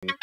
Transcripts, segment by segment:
Well,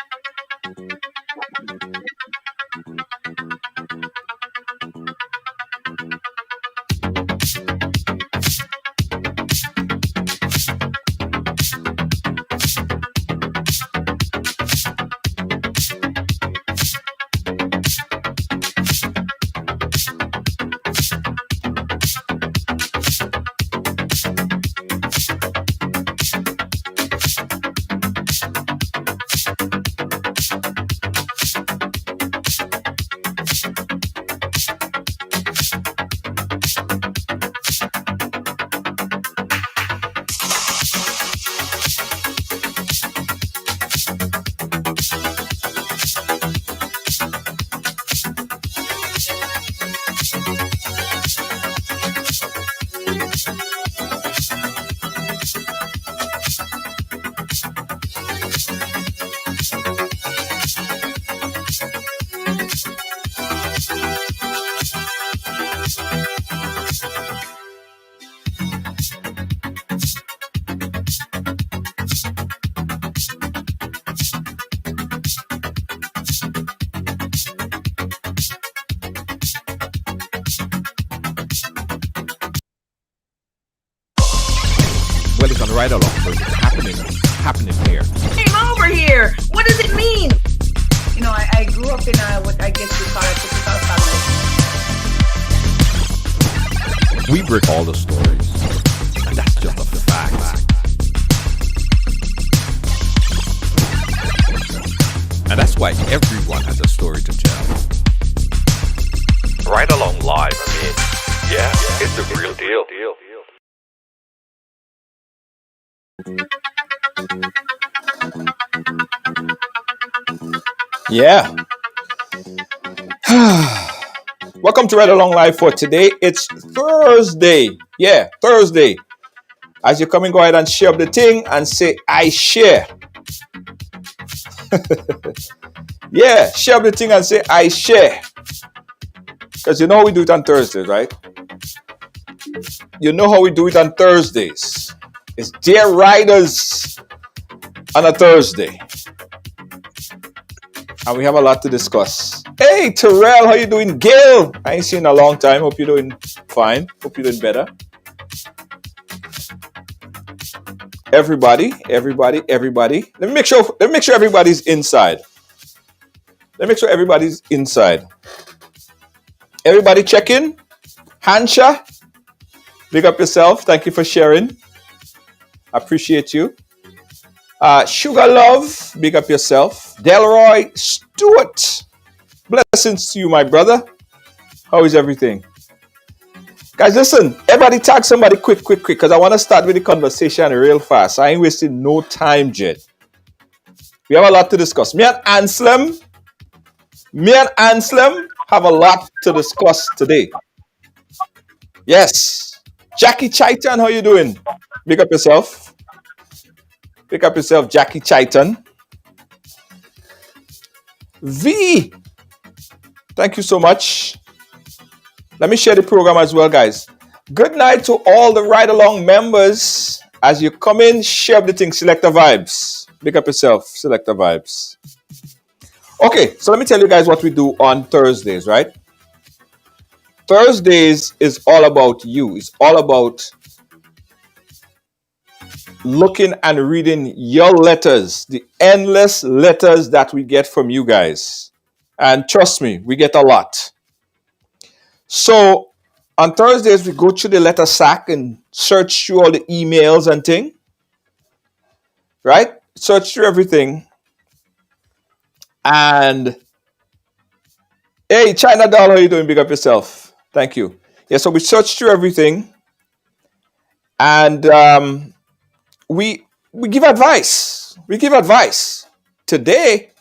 it's on Ridealong, so it's happening here. Came over here. What does it mean? You know, I grew up in what I guess you call a typical family. We break all the stories, and that's just the facts. And that's why everyone has a story to tell. Ridealong live, I mean, yeah, it's the real deal. Yeah. Welcome to Ridealong Live for today. It's Thursday. Yeah, Thursday. As you come in, go ahead and share up the thing and say, I share. Yeah, share up the thing and say, I share. Because you know how we do it on Thursdays, right? You know how we do it on Thursdays. It's Dear Ryders on a Thursday. And we have a lot to discuss. Hey, Terrell, how you doing? Gail, I ain't seen you in a long time. Hope you're doing fine. Hope you're doing better. Everybody. Let me make sure everybody's inside. Everybody check in. Hansha, big up yourself. Thank you for sharing. Appreciate you. Sugar Love, big up yourself. Delroy Stewart, blessings to you, my brother. How is everything? Guys, listen, everybody tag somebody quick, because I want to start with the conversation real fast. I ain't wasting no time, Jed. We have a lot to discuss. Me and Anslem have a lot to discuss today. Yes. Jackie Chaitan, how you doing? Big up yourself. Jackie Chaitan. V, thank you so much. Let me share the program as well, guys. Good night to all the Ridealong members. As you come in, share the thing, Selector Vibes. Big up yourself, Selector Vibes. Okay, so let me tell you guys what we do on Thursdays, right? Thursdays is all about you. It's all about looking and reading your letters, the endless letters that we get from you guys. And trust me, we get a lot. So on Thursdays, we go through the letter sack and search through all the emails and thing. Right? Search through everything. And hey, China Doll, how you doing? Big up yourself. Thank you. Yeah, so we search through everything. And we give advice. Today,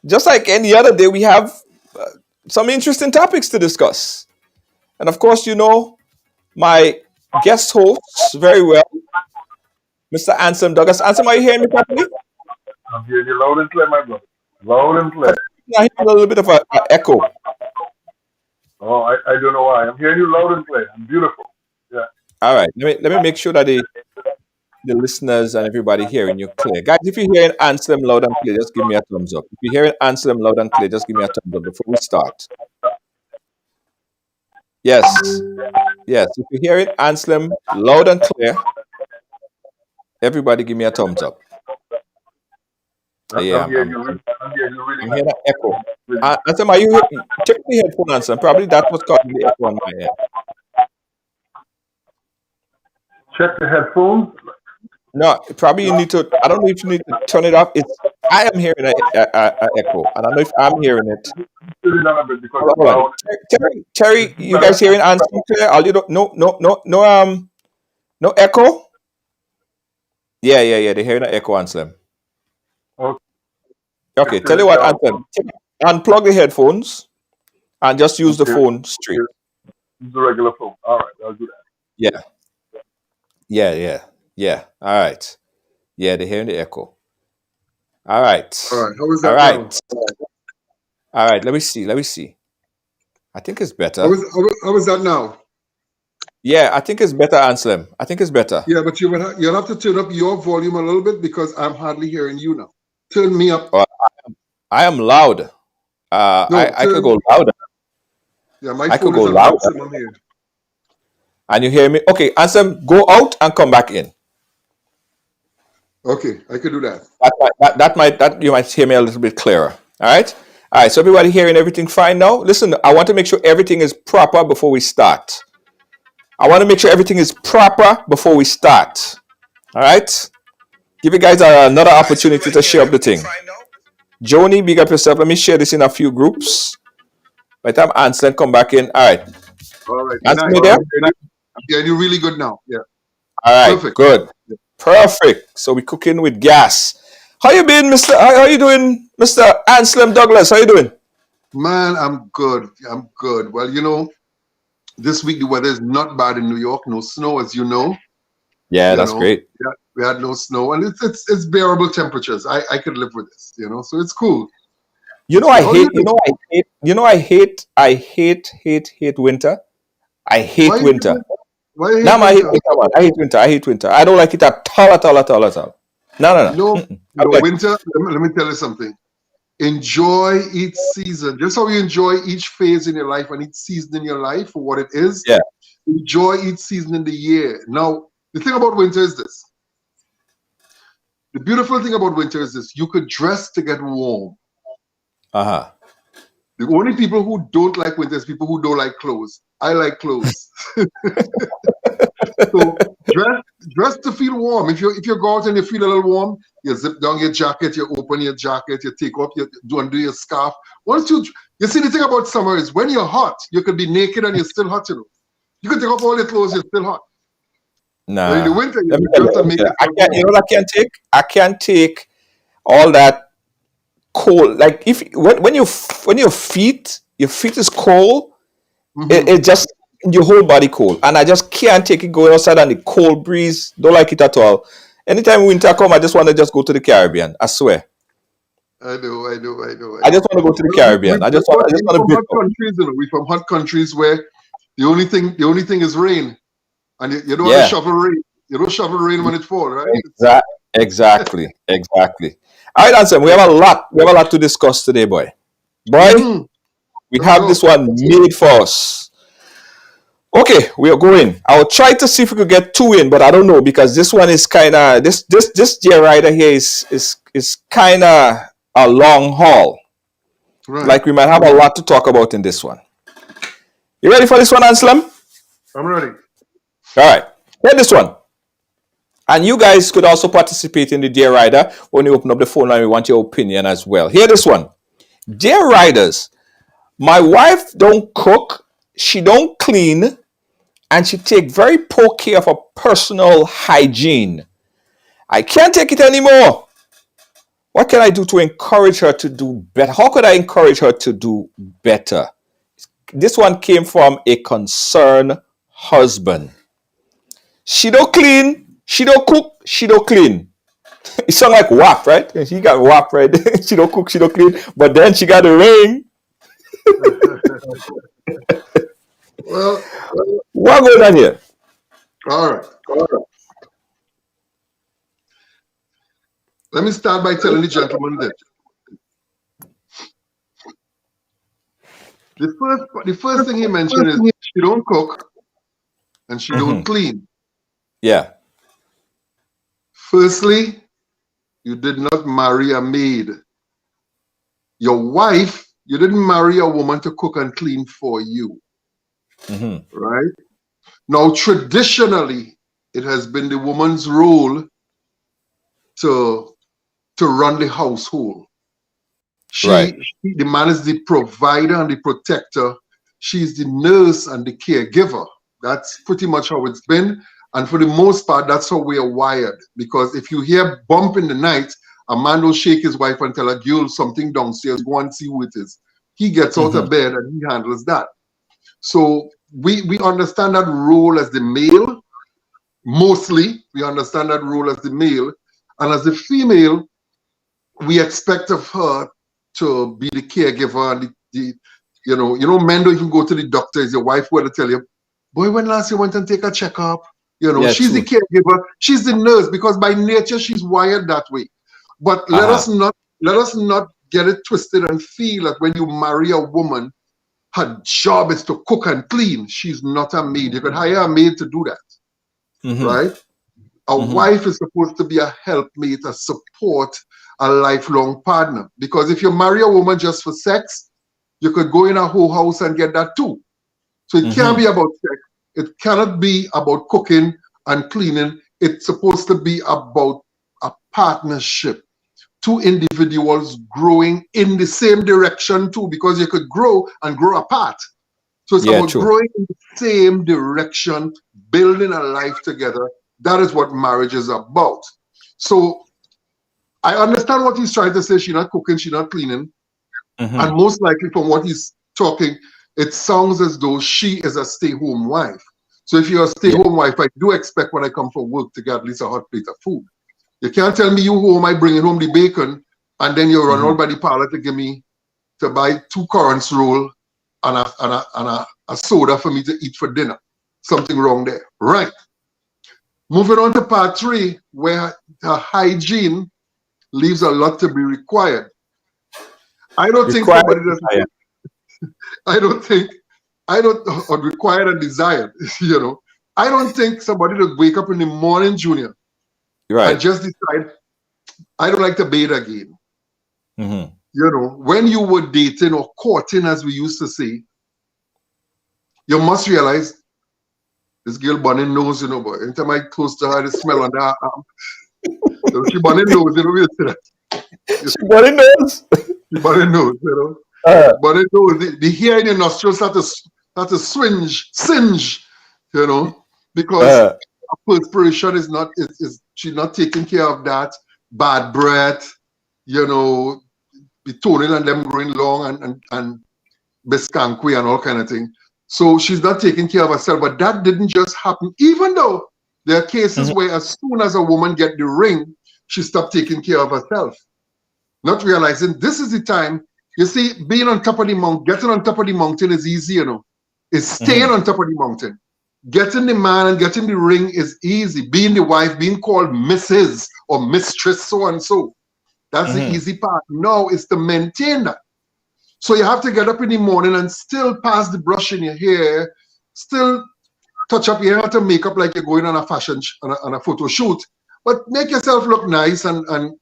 just like any other day, we have some interesting topics to discuss. And of course, you know my guest hosts very well, Mr. Anslem Douglas. Anslem, are you hearing me properly? I'm hearing you loud and clear, my brother. Loud and clear. I hear a little bit of an echo. Oh, I don't know why. I'm hearing you loud and clear. I'm beautiful. Yeah. All right. Let me make sure that the listeners and everybody hearing you clear. Guys, if you're hearing Anslem loud and clear, just give me a thumbs up. If you're hearing Anslem loud and clear, just give me a thumbs up before we start. Yes. Yes. If you're hearing Anslem loud and clear, everybody give me a thumbs up. Yeah, I'm hearing you. I'm hearing you really I'm nice. hearing an echo. Anselm, are you check the headphone, Anselm? Probably that was causing the echo on my end. Check the headphones. No, probably you need to. I don't know if you need to turn it off. I am hearing an echo. I don't know if I'm hearing it. Turn it down a bit because Hold it's on. loud. Terry, you guys hearing Anselm clear? All you don't, no echo. Yeah. They're hearing an echo, Anselm. Okay, tell you what, Anselm, unplug the headphones and just use the phone straight. Use the regular phone. All right, I'll do that. Yeah. All right. Yeah, they're hearing the echo. All right. All right. How is that All right. now? All right. Let me see. I think it's better. How is that now? Yeah, I think it's better, Anselm. I think it's better. Yeah, but you'll have to turn up your volume a little bit because I'm hardly hearing you now. Turn me up. I am loud. I could go louder. Yeah, my I phone could go is on louder. maximum here. And you hear me? Okay, Anselm, go out and come back in. Okay, I could do that. That you might hear me a little bit clearer. All right. All right. So everybody hearing everything fine now? Listen, I want to make sure everything is proper before we start. All right. Give you guys another opportunity to share up the thing. Joni, big up yourself. Let me share this in a few groups. By the time Anslem come back in. All right. All right. Anslem, you there? Yeah, you're really good now. Yeah. All right. Perfect. Good. Perfect. So we're cooking with gas. How you been, Mr. How you doing, Mr. Anslem Douglas? How you doing? Man, I'm good. Well, this week the weather is not bad in New York. No snow, as you know. Yeah, that's great. Yeah, we had no snow, and it's bearable temperatures. I could live with this, so it's cool. I hate winter. I hate winter. Why you hate No, winter? I hate winter, man. I hate winter. I don't like it at all. No. Winter, let me tell you something. Enjoy each season. Just how you enjoy each phase in your life and each season in your life for what it is. Yeah. Enjoy each season in the year. Now, the thing about winter is this. The beautiful thing about winter is this. You could dress to get warm. Uh-huh. The only people who don't like winter is people who don't like clothes. I like clothes. So dress to feel warm. If you go out and you feel a little warm, you zip down your jacket, you open your jacket, you take off undo your scarf. Once you see, the thing about summer is when you're hot, you could be naked and you're still hot. You can take off all your clothes, you're still hot. Nah. But in the winter, I can't take all that cold. Like when your feet is cold, it just your whole body cold, and I just can't take it going outside and the cold breeze. Don't like it at all. Anytime winter come, I just want to just go to the Caribbean. I swear. I know. I just want to go to the Caribbean. We're from hot countries where the only thing is rain, and you don't want to shovel rain. You don't shovel rain when it falls, right? Exactly. All right, Anselm, we have a lot to discuss today, boy. We have this one made for us. Okay, we are going. I'll try to see if we could get two in, but I don't know because this one is kind of this Dear Rider here is kind of a long haul. Right. Like we might have a lot to talk about in this one. You ready for this one, Anselm? I'm ready. All right, hear this one. And you guys could also participate in the Dear Rider when you open up the phone line. We want your opinion as well. Hear this one. Dear Riders, my wife don't cook, she don't clean, and she take very poor care of her personal hygiene. I can't take it anymore. What can I do to encourage her to do better? How could I encourage her to do better? This one came from a concerned husband. She don't clean, she don't cook, she don't clean. It sounds like WAP, right? She got WAP, right? She don't cook, she don't clean, but then she got a ring. Well, what going on here? all right. Let me start by telling the gentleman this. The first thing he mentioned is she don't cook and she don't clean. Yeah. Firstly, you did not marry a maid. Your wife, you didn't marry a woman to cook and clean for you. Right? Now, traditionally, it has been the woman's role to run the household. The man is the provider and the protector. She's the nurse and the caregiver. That's pretty much how it's been. And for the most part, that's how we are wired. Because if you hear bump in the night, a man will shake his wife and tell a girl something downstairs, go and see who it is. He gets out of bed and he handles that. So we understand that role as the male. Mostly, we understand that role as the male. And as the female, we expect of her to be the caregiver and men don't even go to the doctor. Is your wife will tell you, boy, when last you went and take a checkup? She's the caregiver, she's the nurse, because by nature she's wired that way. But let us not get it twisted and feel that when you marry a woman, her job is to cook and clean. She's not a maid. You could hire a maid to do that, right? A wife is supposed to be a helpmate, a support, a lifelong partner. Because if you marry a woman just for sex, you could go in a whole house and get that too. So it can't be about sex. It cannot be about cooking and cleaning. It's supposed to be about a partnership. Two individuals growing in the same direction too, because you could grow and grow apart. So it's about growing in the same direction, building a life together. That is what marriage is about. So I understand what he's trying to say. She's not cooking, she's not cleaning. And most likely from what he's talking, it sounds as though she is a stay-home wife. So if you're a stay-home wife, I do expect when I come from work to get at least a hot plate of food. You can't tell me you home, I bringing home the bacon, and then you run out by the parlor to buy 2 currants roll and a soda for me to eat for dinner. Something wrong there. Right. Moving on to part 3, where her hygiene leaves a lot to be required. I don't think somebody doesn't. Or required and desired, I don't think somebody would wake up in the morning, Junior, and just decide, I don't like to bathe again. When you were dating or courting, as we used to say, you must realize this girl burning nose, but anytime I close to her, the smell on her arm. She burning nose, we say that. She burning nose? She burning nose, But the hair in your nostrils start to singe, because perspiration is not, she's not taking care of that. Bad breath, the toenail and them growing long and beskanky and all kind of thing. So she's not taking care of herself, but that didn't just happen, even though there are cases where as soon as a woman get the ring, she stopped taking care of herself. Not realizing this is the time. You see, being on top of the mountain, getting on top of the mountain is easy, It's staying on top of the mountain. Getting the man and getting the ring is easy. Being the wife, being called Mrs. or Mistress so-and-so. That's the easy part. Now it's to maintain that. So you have to get up in the morning and still pass the brush in your hair, still touch up your hair, to make up like you're going on a on a photo shoot, but make yourself look nice and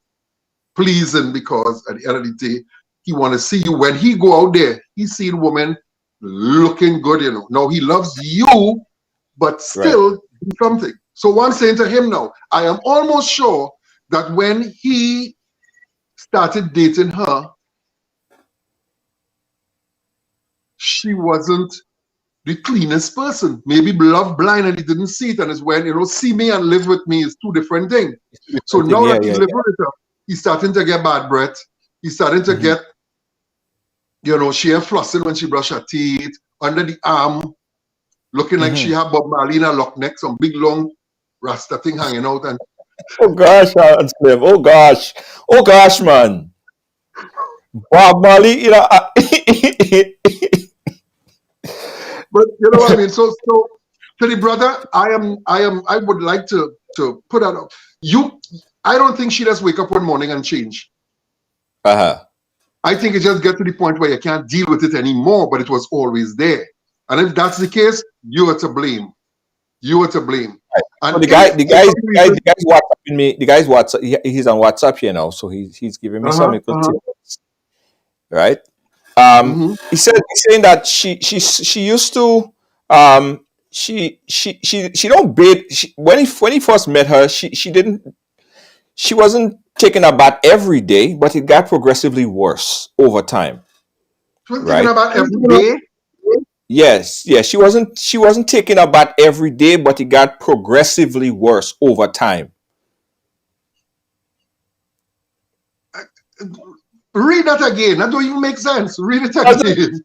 pleasing, because at the end of the day, he want to see you. When he go out there, he see women looking good, Now he loves you, but still do something. So what I'm saying to him now, I am almost sure that when he started dating her, she wasn't the cleanest person. Maybe love blind and he didn't see it, and it's when, see me and live with me is 2 different things. So now that he's living with her, he's starting to get bad breath. He's starting to get, she had flossing when she brush her teeth, under the arm, looking like she had Bob Marley in her lock neck, some big long rasta thing hanging out. And oh gosh, Anslem. Oh gosh, man. Bob Marley, But you know what I mean. So to the brother, I would like to put out. I don't think she just wake up one morning and change. Uh-huh. I think it just get to the point where you can't deal with it anymore, but it was always there. And if that's the case, you are to blame. You are to blame. Right. And So the guy's WhatsApping me. The guy's WhatsApp. He's on WhatsApp here now, so he's giving me some little tips, right? He's saying that she used to she don't bathe. When he first met her, she wasn't taking a bath every day, but it got progressively worse over time, She was thinking right? about every day. Yes, she wasn't taking a bath every day, but it got progressively worse over time. Read that again. That don't even make sense. Read it Wasn't- again.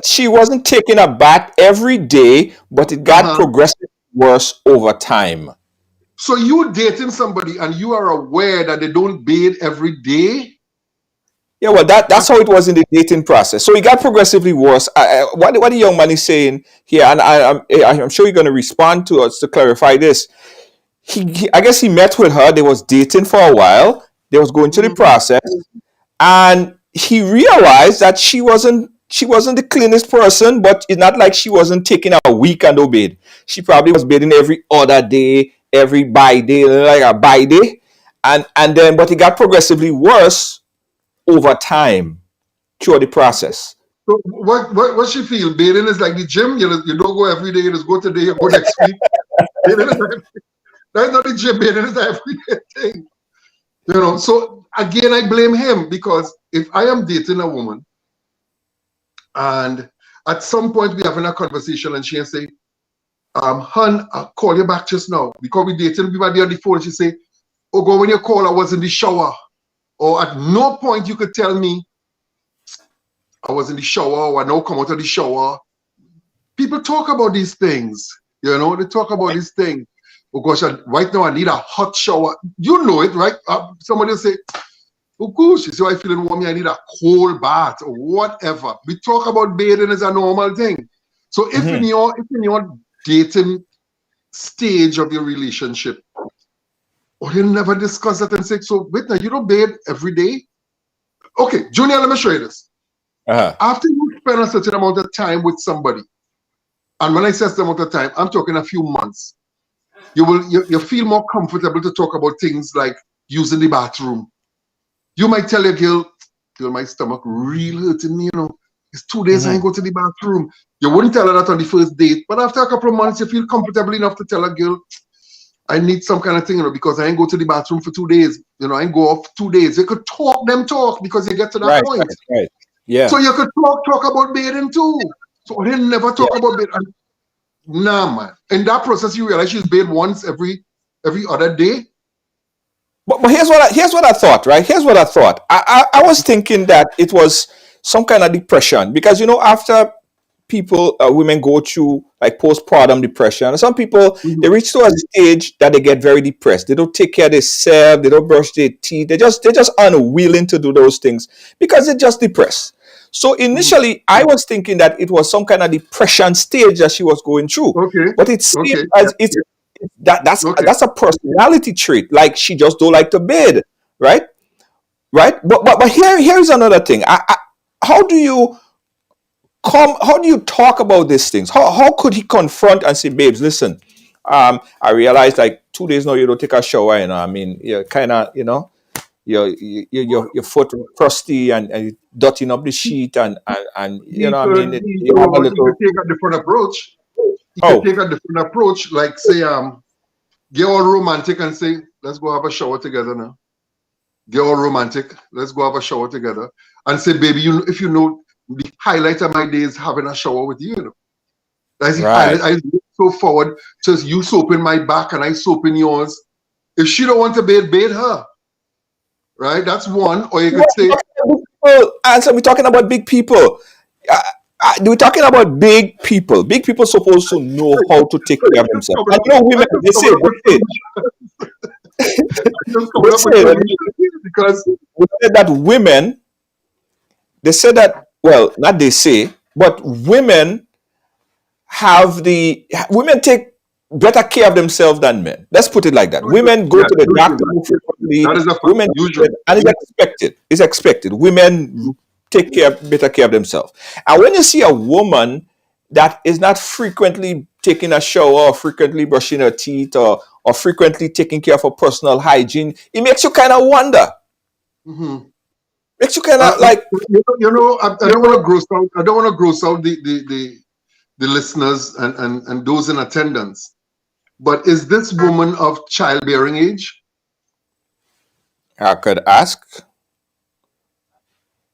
She wasn't taking a bath every day, but it got progressively worse over time. So you dating somebody and you are aware that they don't bathe every day? Yeah, well, that's how it was in the dating process. So it got progressively worse. What the young man is saying here, and I'm sure you're going to respond to us to clarify this. I guess he met with her. They was dating for a while. They was going through the process, and he realized that she wasn't the cleanest person, but it's not like she wasn't taking a week and no bathe. She probably was bathing every other day, every by day, like a by day, and then but it got progressively worse over time through the process. So what she feel? Bathing is like the gym. You don't go every day. You just go today. You go next week. Bathing is like, that's not the gym. Bathing is an everyday thing. So again, I blame him because if I am dating a woman and at some point we having a conversation and she say, "Hun, I'll call you back just now because we dating. We might be on the phone." She say, "Oh, go when you call. I was in the shower." Or at no point you could tell me I was in the shower or I now come out of the shower. People talk about these things. They talk about these things. Oh gosh, right now I need a hot shower. You know it, right? Somebody will say, "Oh gosh, you see I'm feeling warm, I need a cold bath," or whatever. We talk about bathing as a normal thing. So if in your dating stage of your relationship, or you never discuss that and say, "So wait now, you don't bathe every day?" Okay, Junior, let me show you this. After you spend a certain amount of time with somebody, and when I say certain amount of time, I'm talking a few months, you feel more comfortable to talk about things like using the bathroom. You might tell your girl, my stomach real hurting me, It's 2 days I ain't go to the bathroom. You wouldn't tell her that on the first date, but after a couple of months, you feel comfortable enough to tell a girl, "I need some kind of thing, because I ain't go to the bathroom for 2 days. I ain't go off 2 days." You could talk because you get to that point. Right. Yeah. So you could talk about bathing too. So they never talk about bathing. Nah, man. In that process, you realize she's bathed once every other day. But here's what I thought, right? Here's what I thought. I was thinking that it was some kind of depression because after women go through like postpartum depression, and some people they reach to a stage that they get very depressed. They don't take care of themselves. They don't brush their teeth. They're just unwilling to do those things because they're just depressed. So initially, I was thinking that it was some kind of depression stage that she was going through. Okay. But it seems as that's a personality trait. Like she just don't like to bathe, right? Right. But here is another thing. How do you talk about these things? How could he confront and say, "Babes, listen, I realized like 2 days now you don't take a shower, I mean, you're kind of, your foot crusty and you're dotting up the sheet and I mean, you have a You little." could take a different approach. Oh, Take a different approach, like say, get all romantic and say, "Let's go have a shower together now." Get all romantic. Let's go have a shower together. And say, "Baby, if the highlight of my day is having a shower with you, That's the right. highlight. I look so forward to you soaping my back and I soaping yours. If she don't want to bathe her. Right? That's one. Or you could say, Answer, we're talking about big people. We're talking about big people. Big people supposed to know how to take care of themselves. And women, they say, because we said that women, they say that, well, not they say, but women women take better care of themselves than men. Let's put it like that. Women go to the doctor usually That is a fact. women, Usually. and it's expected. It's expected. Women take better care of themselves. And when you see a woman that is not frequently taking a shower or frequently brushing her teeth or frequently taking care of her personal hygiene, it makes you kind of wonder. Mhm. Makes you kind of like, I don't want to gross out. I don't want to gross out the listeners and those in attendance. But is this woman of childbearing age? I could ask.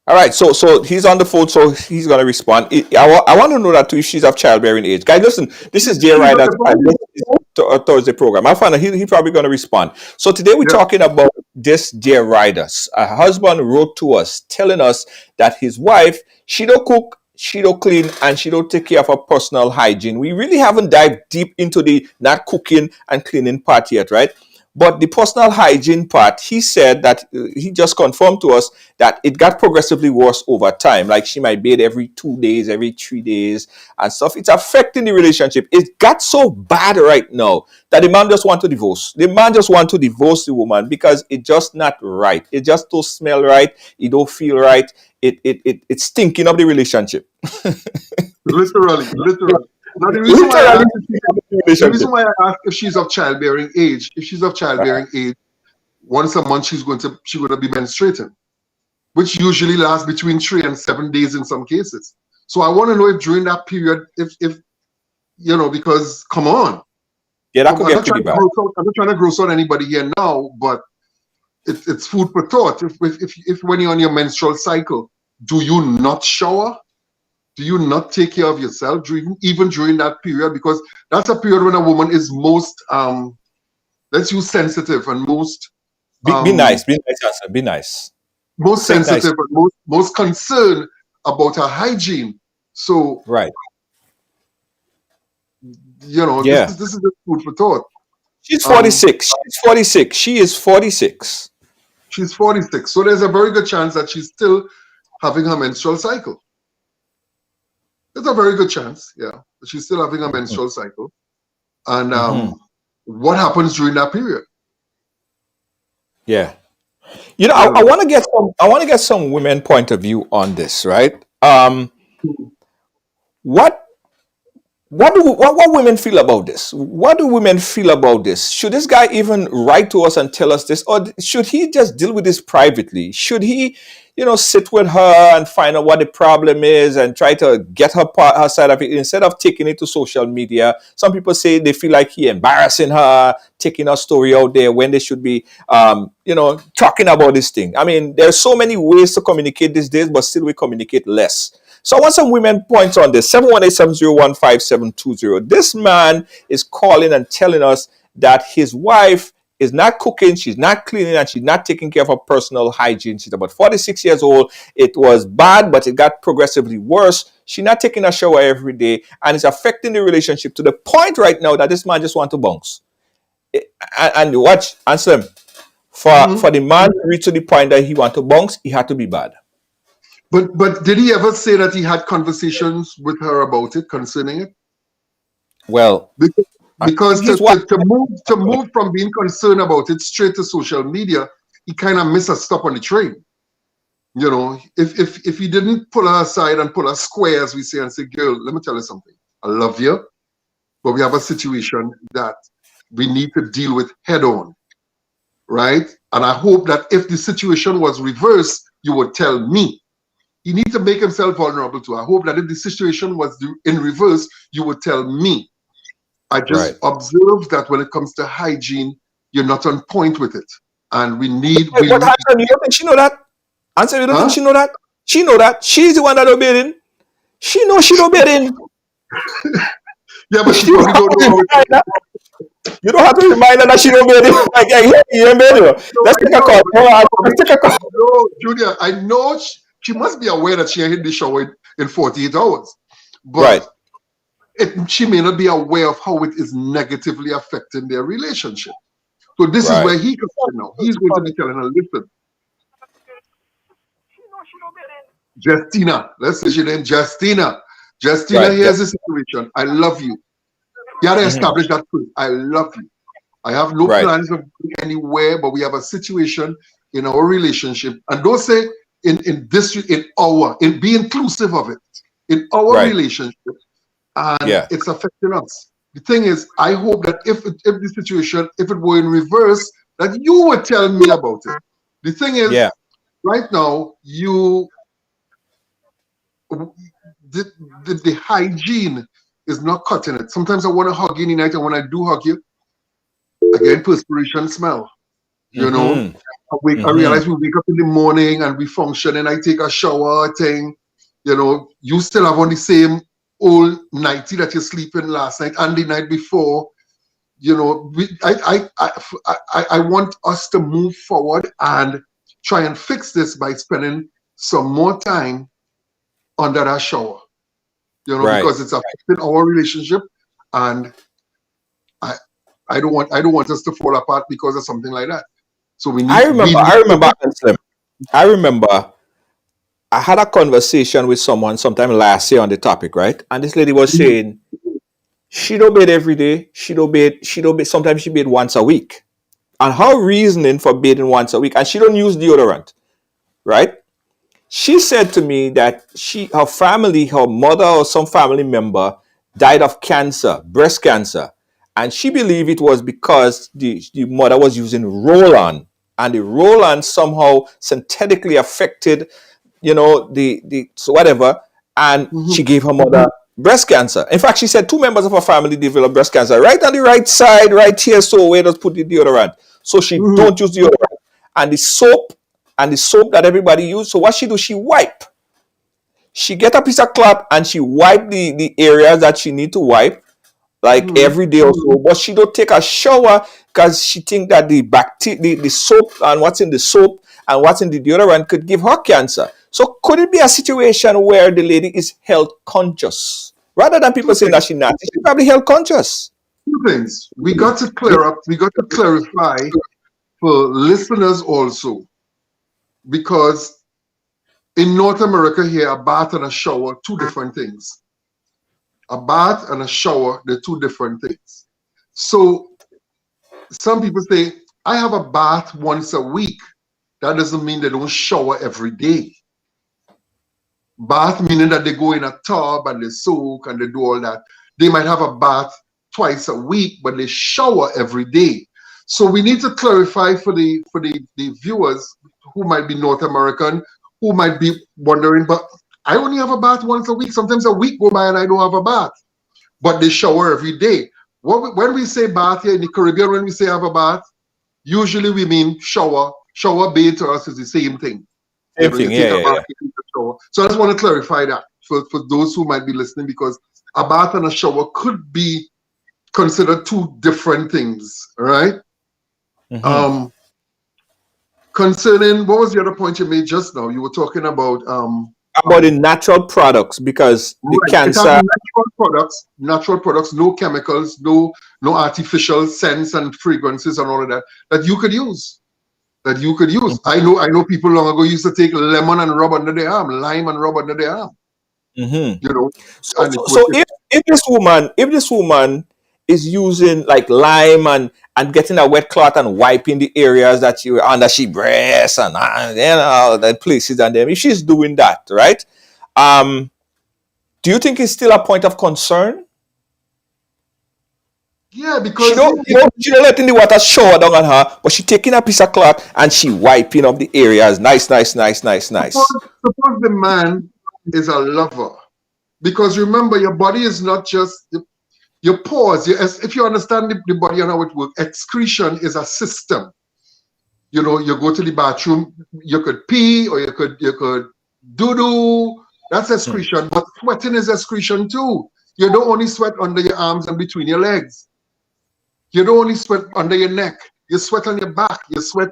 All right, so he's on the phone, so he's gonna respond. I want to know that too if she's of childbearing age. Guys, listen, this is Dear She's on Riders the and phone. this is a Thursday program. I find out he's probably gonna respond. So today we're Yeah. talking about this Dear Riders. A husband wrote to us telling us that his wife, she don't cook, she don't clean, and she don't take care of her personal hygiene. We really haven't dived deep into the not cooking and cleaning part yet, right? But the personal hygiene part, he said that he just confirmed to us that it got progressively worse over time. Like she might bathe every 2 days, every 3 days, and stuff. It's affecting the relationship. It got so bad right now that the man just want to divorce. The man just want to divorce the woman because it just not right. It just don't smell right. It don't feel right. It's stinking up the relationship. Literally. Now the reason why I ask if she's of childbearing age, once a month she's going to be menstruating, which usually lasts between 3 and 7 days in some cases. So I want to know if during that period, if because come on. Yeah, that could get pretty bad. I'm not trying to gross out anybody here now, but it's food for thought. If when you're on your menstrual cycle, do you not shower? Do you not take care of yourself even during that period? Because that's a period when a woman is most, let's use sensitive and most. Be nice, Anslem. Be nice. Most Say sensitive nice. and most concerned about her hygiene. So, Right. this is just food for thought. She's 46. She's 46. She is 46. She's 46. So there's a very good chance that she's still having her menstrual cycle. There's a very good chance, yeah, that she's still having a menstrual cycle. And what happens during that period? Yeah. I want to get some women point of view on this, right? What women feel about this? What do women feel about this? Should this guy even write to us and tell us this, or should he just deal with this privately? Should he, sit with her and find out what the problem is and try to get her side of it instead of taking it to social media? Some people say they feel like he embarrassing her, taking her story out there when they should be, talking about this thing. I mean, there's so many ways to communicate these days, but still we communicate less. So I want some women points on this. 718-701-5720. This man is calling and telling us that his wife is not cooking, she's not cleaning, and she's not taking care of her personal hygiene. She's about 46 years old. It was bad, but it got progressively worse. She's not taking a shower every day, and it's affecting the relationship to the point right now that this man just wants to bounce. And watch, Anslem, for the man to reach to the point that he wants to bounce, he had to be bad. But did he ever say that he had conversations with her about it, concerning it? Well, because to move from being concerned about it straight to social media, he kind of missed a stop on the train. If he didn't pull her aside and pull her square, as we say, and say, girl, let me tell you something. I love you, but we have a situation that we need to deal with head on, right? And I hope that if the situation was reversed, you would tell me. He needs to make himself vulnerable too. I hope that if the situation was in reverse, you would tell me. I just observed that when it comes to hygiene, you're not on point with it. And we need... But Anslem, you don't think she know that? Anslem, you don't think she know that? She know that. She's the one that don't bed in. She knows she don't bed in. Yeah, but she probably don't know how it. You don't have to remind her that she don't bed in. Like, let's take a call. Let's take a call. No, Julia, I know... She must be aware that she hit the shower in 48 hours. But she may not be aware of how it is negatively affecting their relationship. So this is where he comes in now. He's going to be telling her, listen. Justina. Let's say she named Justina. Justina, here's the situation. I love you. You got to establish that first. I love you. I have no Right. plans of going anywhere, but we have a situation in our relationship. And don't say in be inclusive of it, in our Right. relationship, and Yeah. it's affecting us. The thing is, I hope that if the situation, if it were in reverse, that you would tell me about it. The thing is, Yeah. right now, the hygiene is not cutting it. Sometimes I want to hug you in the night, and when I do hug you, I get perspiration smell. You know, I realize we wake up in the morning and we function, and I take a shower thing. You know, you still have on the same old nightie that you're sleeping last night and the night before. You know, I want us to move forward and try and fix this by spending some more time under that shower. You know, Right. because it's affecting our relationship, and I don't want us to fall apart because of something like that. So we I need remember, Anslem. I remember I had a conversation with someone sometime last year on the topic, right? And this lady was saying she don't bathe every day. She don't bathe, sometimes she bathe once a week. And her reasoning for bathing once a week, and she don't use deodorant, right? She said to me that her family, her mother or some family member died of cancer, breast cancer. And she believed it was because the mother was using roll-on, and the roll-on somehow synthetically affected, the so whatever, and she gave her mother breast cancer. In fact, she said 2 members of her family developed breast cancer right on the right side, right here. So where does put the deodorant? So she don't use deodorant, and the soap that everybody use. So what she do? She wipe. She get a piece of cloth and she wipe the areas that she need to wipe like every day or so. But she don't take a shower because she think that the bacteria, the soap and what's in the soap and what's in the deodorant could give her cancer. So could it be a situation where the lady is health conscious rather than people saying that she's not? She's probably health conscious. two things. We got to clear up. We got to clarify for listeners also, because in North America here, a bath and a shower, 2 different things. A bath and a shower, they're 2 different things. So some people say, I have a bath once a week. That doesn't mean they don't shower every day. Bath meaning that they go in a tub and they soak and they do all that. They might have a bath twice a week, but they shower every day. So we need to clarify for the viewers who might be North American, who might be wondering, but I only have a bath once a week. Sometimes a week go by and I don't have a bath, but they shower every day. When we say bath here in the Caribbean, when we say have a bath, usually we mean shower. Shower, bathe to us is the same thing. Same thing, yeah. So I just want to clarify that for those who might be listening, because a bath and a shower could be considered 2 different things, right? Concerning, what was the other point you made just now? You were talking about the natural products, because the cancer. Natural products, no chemicals, no artificial scents and fragrances and all of that you could use. I know people long ago used to take lemon and rub under their arm, lime and rub under their arm. You know. So if this woman is using like lime and getting a wet cloth and wiping the areas that under she breasts and the places and them, if she's doing that, right? Do you think it's still a point of concern? Yeah, because she don't letting the water shower down on her, but she taking a piece of cloth and she wiping up the areas. Nice. Suppose the man is a lover, because remember, your body is not just your pores. If you understand the body and how it works, excretion is a system. You know, you go to the bathroom, you could pee or you could doo-doo. That's excretion, but sweating is excretion too. You don't only sweat under your arms and between your legs. You don't only sweat under your neck. You sweat on your back. You sweat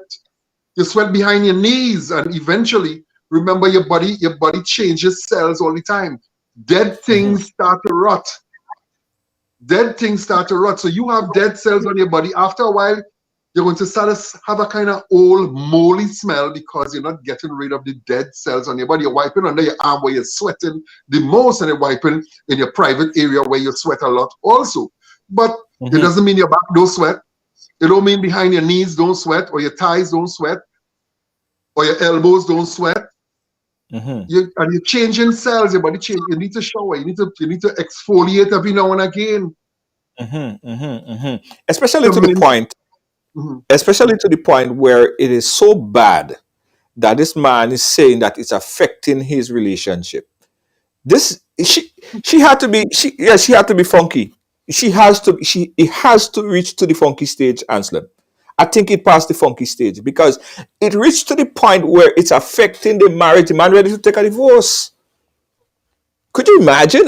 behind your knees, and eventually, remember, your body changes cells all the time. Dead things start to rot. So you have dead cells on your body. After a while, you're going to start to have a kind of old, moldy smell because you're not getting rid of the dead cells on your body. You're wiping under your arm where you're sweating the most, and you're wiping in your private area where you sweat a lot also. But it doesn't mean your back don't sweat. It don't mean behind your knees don't sweat, or your thighs don't sweat, or your elbows don't sweat. Mm-hmm. You're changing cells. Your body change. You need to shower. You need to exfoliate every now and again. Mm-hmm. Mm-hmm. Mm-hmm. Especially To to the main- point, Mhm. especially to the point where it is so bad that this man is saying that it's affecting his relationship. This she had to be she had to be funky. It has to reach to the funky stage, Anslem. I think it passed the funky stage because it reached to the point where it's affecting the marriage. The man ready to take a divorce. Could you imagine?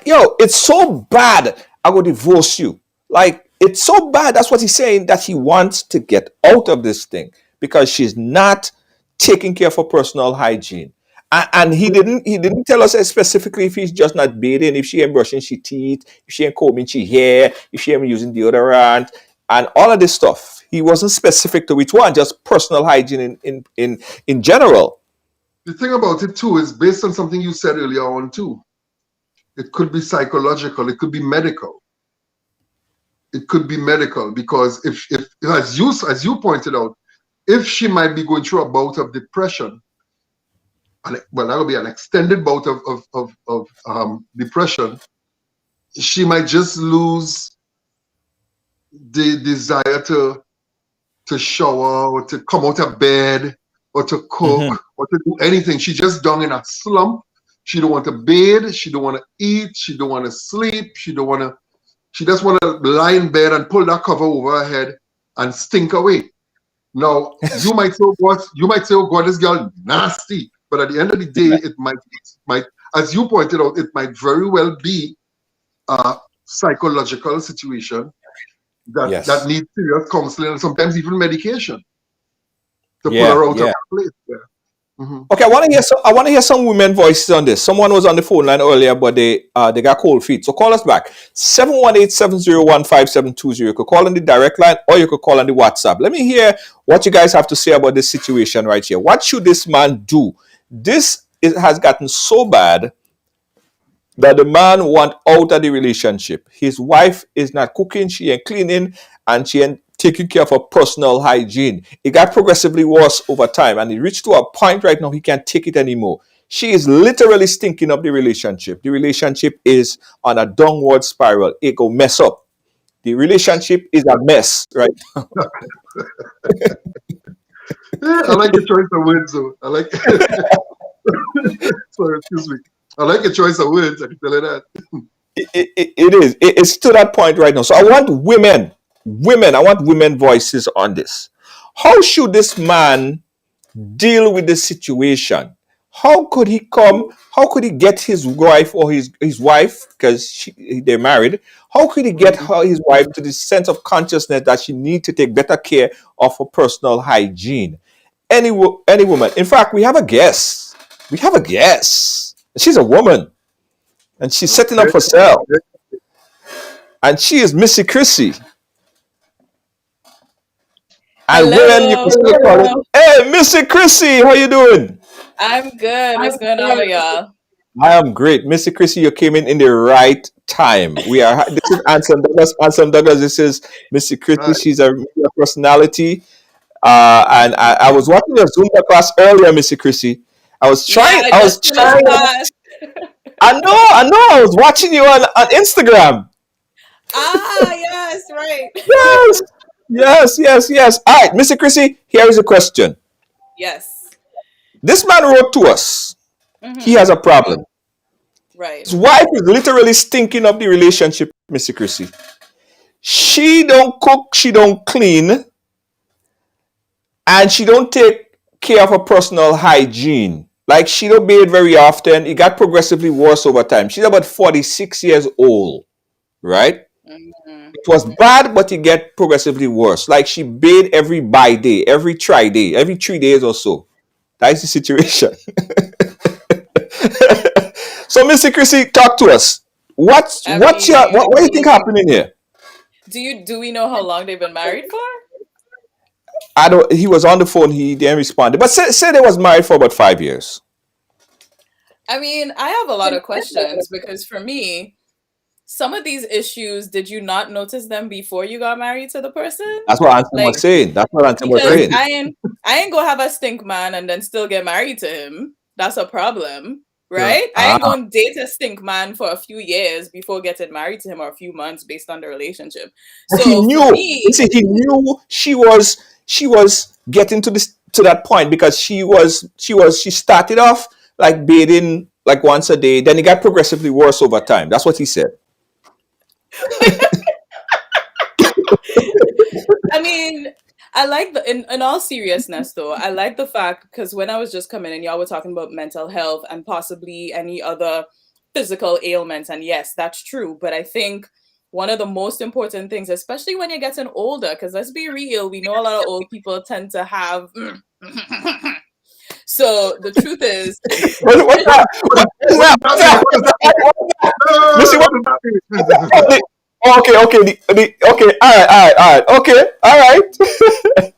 Yo, it's so bad. I will divorce you. Like, it's so bad. That's what he's saying, that he wants to get out of this thing because she's not taking care of her personal hygiene. And he didn't tell us specifically if he's just not bathing, if she ain't brushing she teeth, if she ain't combing she hair, if she ain't using deodorant, and all of this stuff. He wasn't specific to which one, just personal hygiene in general. The thing about it too is based on something you said earlier on too. It could be psychological. It could be medical. It could be medical because if as you pointed out, if she might be going through a bout of depression, and well, that would be an extended bout of depression, she might just lose the desire to shower or to come out of bed or to cook Mm-hmm. or to do anything. She just down in a slump. She don't want to bathe. She don't want to eat. She don't want to sleep. She just want to lie in bed and pull that cover over her head and stink away. Now you might say, oh God, this girl nasty. But at the end of the day, it might, as you pointed out, it might very well be a psychological situation Yes. that needs serious counseling and sometimes even medication to pull Yeah, her out of yeah. that place. Yeah. Mhm. Okay, I want to hear some women voices on this. Someone was on the phone line earlier, but they got cold feet. So call us back. 718-701-5720. You could call on the direct line or you could call on the WhatsApp. Let me hear what you guys have to say about this situation right here. What should this man do? Has gotten so bad that the man want out of the relationship. His wife is not cooking, she ain't cleaning, and she ain't taking care of her personal hygiene. It got progressively worse over time, and it reached to a point right now he can't take it anymore. She is literally stinking up the relationship. The relationship is on a downward spiral. It go mess up. The relationship is a mess, right? Yeah, I like your choice of words, though. I like. Sorry, excuse me. I like your choice of words. I can tell you that. It is. It's to that point right now. So I want women voices on this. How should this man deal with the situation? How could he come? How could he get his wife or his wife, because they're married? How could he get his wife to the sense of consciousness that she needs to take better care of her personal hygiene? Any woman. In fact, we have a guest. We have a guest. She's a woman, and she's setting up herself. And she is Missy Chrissy. And women, you can still call it. Hello. Hey, Missy Chrissy, how you doing? I'm good. What's going on with y'all? I am great. Missy Chrissy, you came in the right time. This is Anslem Douglas. Anslem Douglas, this is Missy Chrissy. She's a media personality. And I was watching your Zumba class earlier, Missy Chrissy. I was trying. I just finished class. I know. I was watching you on Instagram. Yes, right. Yes. All right, Mr. Chrissy, here is a question. Yes. This man wrote to us. He Mm-hmm. has a problem. Right. His wife is literally stinking up the relationship, Mr. Chrissy. She don't cook, she don't clean, and she don't take care of her personal hygiene. Like, she don't bathe very often. It got progressively worse over time. She's about 46 years old, right? Mm-hmm. It was bad, but it get progressively worse. Like, she bathed every by day, every try day, every 3 days or so. That is the situation. So, Mr. Chrissy, talk to us. What do you think happening here? Do we know how long they've been married for? I don't. He was on the phone. He didn't respond. But say they was married for about 5 years. I mean, I have a lot of questions because for me, some of these issues, did you not notice them before you got married to the person? That's what Anselm was Like, saying. That's what Anselm was because saying. I ain't gonna have a stink man and then still get married to him. That's a problem, Yeah. right? I ain't Ah. gonna date a stink man for a few years before getting married to him, or a few months based on the relationship. But he So for knew. me, You see, he knew she was getting to that point because she started off like bathing like once a day. Then it got progressively worse over time. That's what he said. I mean, I like in all seriousness though, I like the fact, because when I was just coming in, y'all were talking about mental health and possibly any other physical ailments, and yes, that's true. But I think one of the most important things, especially when you're getting older, because let's be real, we know a lot of old people tend to have. So the truth is, What's that? What's that? Missy, What does that mean? what the- okay, okay, all right, okay, all right,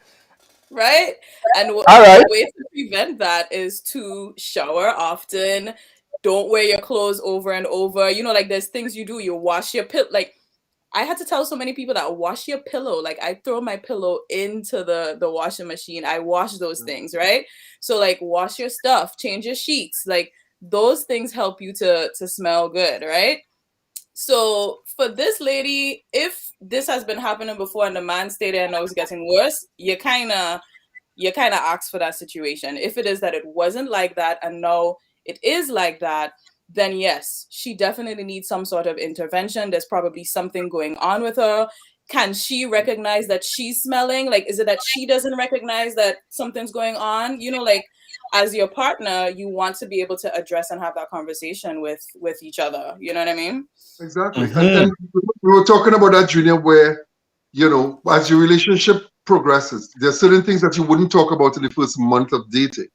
right? And all right. the way to prevent that is to shower often. Don't wear your clothes over and over. You know, like there's things you do. You wash your pillow. Like I had to tell so many people that wash your pillow. Like I throw my pillow into the washing machine. I wash those things, right? So like wash your stuff, change your sheets. Like those things help you to smell good, right? So for this lady, if this has been happening before and the man stayed there and now it's getting worse, you kind of ask for that situation. If it is that it wasn't like that and now it is like that, then yes, she definitely needs some sort of intervention. There's probably something going on with her. Can she recognize that she's smelling? Like, is it that she doesn't recognize that something's going on? You know, like as your partner, you want to be able to address and have that conversation with each other. You know what I mean? Exactly. And we were talking about that, Junior, where, as your relationship progresses, there are certain things that you wouldn't talk about in the first month of dating.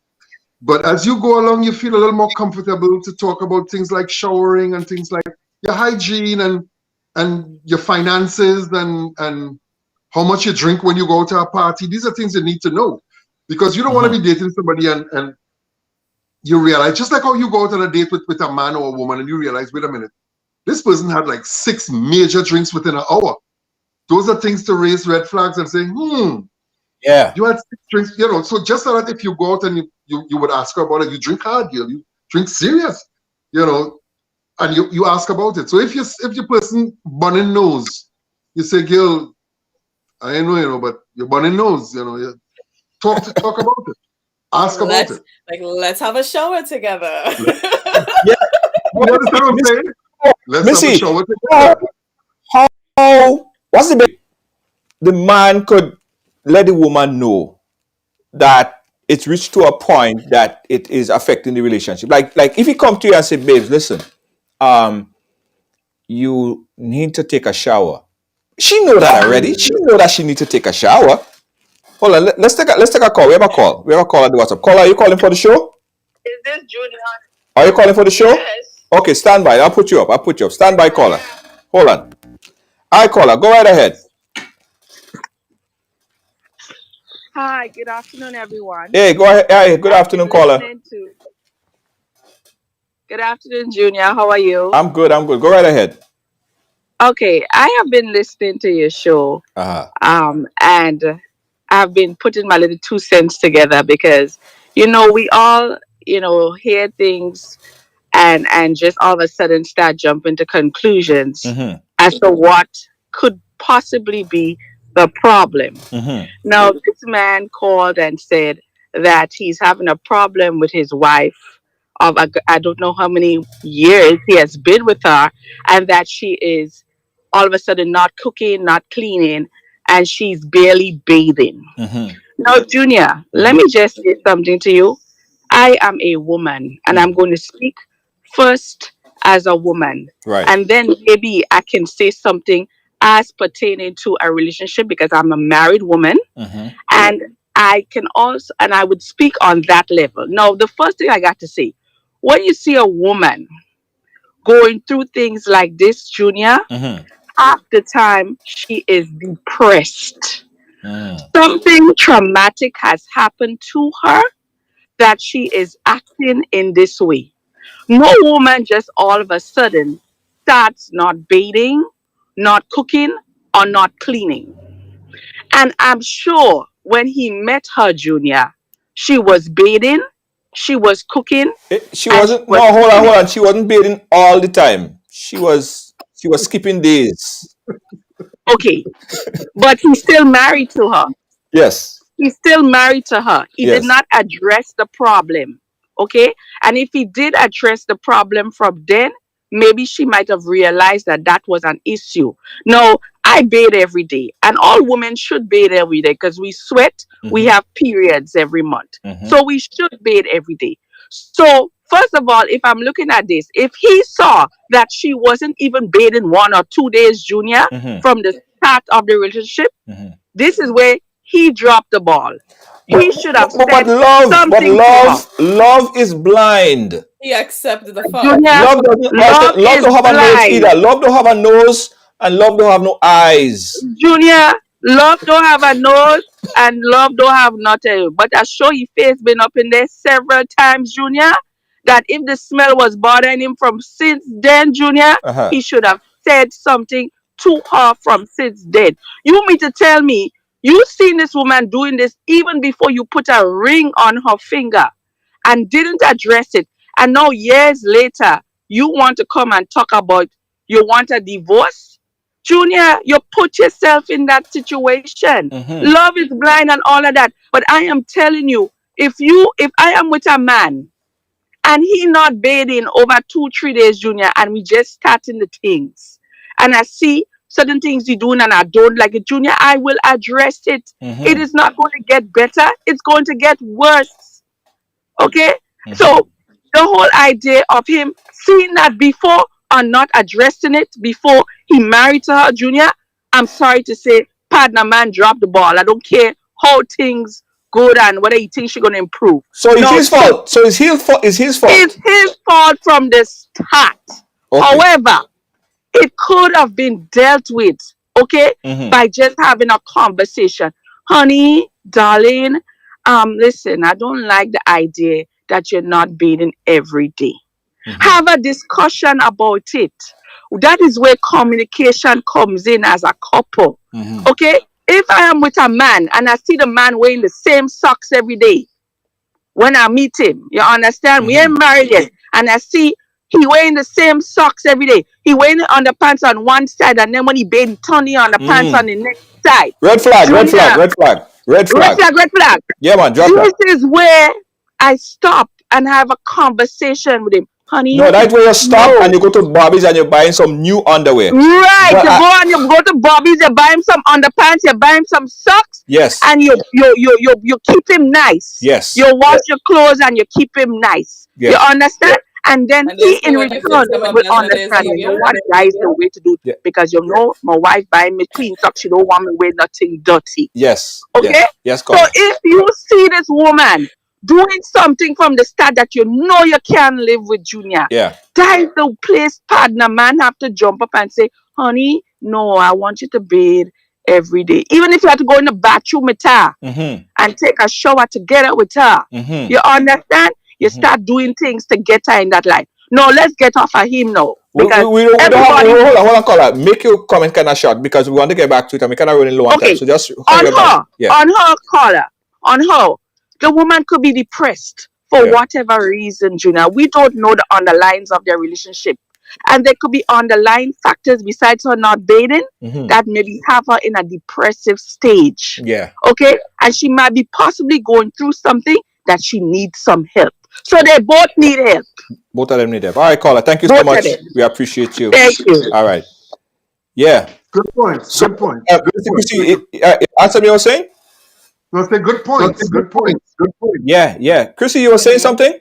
But as you go along, you feel a little more comfortable to talk about things like showering and things like your hygiene and your finances and how much you drink when you go to a party. These are things you need to know because you don't want to be dating somebody and you realize, just like how you go out on a date with a man or a woman and you realize, wait a minute, this person had like 6 major drinks within an hour. Those are things to raise red flags and say, Yeah. you had 6 drinks, So just so that if you go out and you would ask her about it, you drink hard, you drink serious, and you ask about it. So if your person burning nose, you say, girl, I ain't know, but you're burning nose, you talk about it, ask about it. Let's have a shower together. Yeah. You understand what I'm saying? Let's have a Missy, shower together. how what's the best the man could let the woman know that it's reached to a point that it is affecting the relationship? Like if he come to you and say, babes, listen, you need to take a shower. She know that already. She know that she need to take a shower. Hold on, let's take a call. We have a call. We have a call at the WhatsApp. Caller, are you calling for the show? Is this Junior? Are you calling for the show? Yes. Okay, stand by. I'll put you up. Stand by, caller. Hold on. All right, caller, go right ahead. Hi, good afternoon, everyone. Hey, go ahead. Hey, good afternoon, caller. Good afternoon, Junior. How are you? I'm good. Go right ahead. Okay, I have been listening to your show, and I've been putting my little 2 cents together because, we all, hear things and just all of a sudden start jumping to conclusions as to what could possibly be the problem. Now, this man called and said that he's having a problem with his wife of I don't know how many years he has been with her, and that she is all of a sudden not cooking, not cleaning, and she's barely bathing. Now, Junior, let me just say something to you. I am a woman, and I'm going to speak first as a woman, Right. and then maybe I can say something as pertaining to a relationship because I'm a married woman, and I can also, and I would speak on that level. Now, the first thing I got to say, when you see a woman going through things like this, Junior, half the time she is depressed. Something traumatic has happened to her that she is acting in this way. No woman just all of a sudden starts not bathing, not cooking, or not cleaning. And I'm sure when he met her, Junior, she was bathing, she was cooking, She and she wasn't. No, was hold cleaning. on. She wasn't bathing all the time. She was skipping days. Okay, but he's still married to her. Yes. He's still married to her. He did Yes. not address the problem. Okay. And if he did address the problem from then, maybe she might have realized that that was an issue. No, I bathe every day, and all women should bathe every day because we sweat, we have periods every month. So we should bathe every day. So, first of all, if I'm looking at this, if he saw that she wasn't even bathing 1 or 2 days, Junior, from the start of the relationship, this is where he dropped the ball. He should have But said but something to her. love is blind. He accepted the fact. Junior, Love doesn't love love is don't have a nose blind. either. Love don't have a nose, and love don't have no eyes. Junior, love don't have a nose and love don't have nothing. But I show your face been up in there several times, Junior, that if the smell was bothering him from since then, Junior, he should have said something to her from since then. You mean to tell me you seen this woman doing this even before you put a ring on her finger and didn't address it. And now years later, you want to come and talk about you want a divorce? Junior, you put yourself in that situation. Love is blind and all of that. But I am telling you, if I am with a man and he not bathing over 2-3 days, Junior, and we just starting the things, and I see certain things he doing and I don't like it, Junior, I will address it. It is not going to get better. It's going to get worse. Okay? So the whole idea of him seeing that before or not addressing it before he married to her, Junior, I'm sorry to say, partner man dropped the ball. I don't care how things good and whether he thinks she's going to improve. So it's his fault. So it's his fault. It's his fault. It's his fault from the start. Okay. However, it could have been dealt with, okay, by just having a conversation. Honey, darling, listen, I don't like the idea that you're not bathing every day. Have a discussion about it. That is where communication comes in as a couple. Okay? If I am with a man and I see the man wearing the same socks every day when I meet him, you understand? We ain't married yet. And I see he wearing the same socks every day. He wearing the underpants on one side, and then when he bathing, turn the underpants on the next side. Red flag, Junior, red flag, red flag, red flag. Red flag, red flag. Yeah, man, drop that. This is where I stop and have a conversation with him. Honey. No, that's where you stop and you go to Bobby's and you're buying some new underwear. Right. You go to Bobby's, you buy him some underpants, you buy him some socks. Yes. And you keep him nice. Yes. You wash your clothes and you keep him nice. Yes. You understand? And then he in when you return fix them up, will that's what it understand, is, you know yeah. what, that is the way to do it. Because you know my wife buying me clean socks, she don't want me wear nothing dirty. Yes. Okay? Yes, so if you see this woman doing something from the start that you know you can't live with, Junior, that is the place partner man have to jump up and say, honey, no, I want you to bathe every day. Even if you have to go in the bathroom with her and take a shower together with her. You understand? You start doing things to get her in that line. No, let's get off of him now. We don't have, hold on, caller. Make your comment kind of short because we want to get back to it and we kind of running low on time. So just on her, caller, on her, the woman could be depressed for whatever reason, Junior. We don't know the underlines of their relationship. And there could be underlying factors besides her not bathing that maybe have her in a depressive stage. Yeah. Okay? And she might be possibly going through something that she needs some help. So they both need help. Both of them need help. All right, caller. Thank you so much. We appreciate you. Thank you. All right. Yeah. Good point. So, good point. Answer me, you were saying? No, say good points. Good points. Good point. Yeah. Chrissy, you were saying something?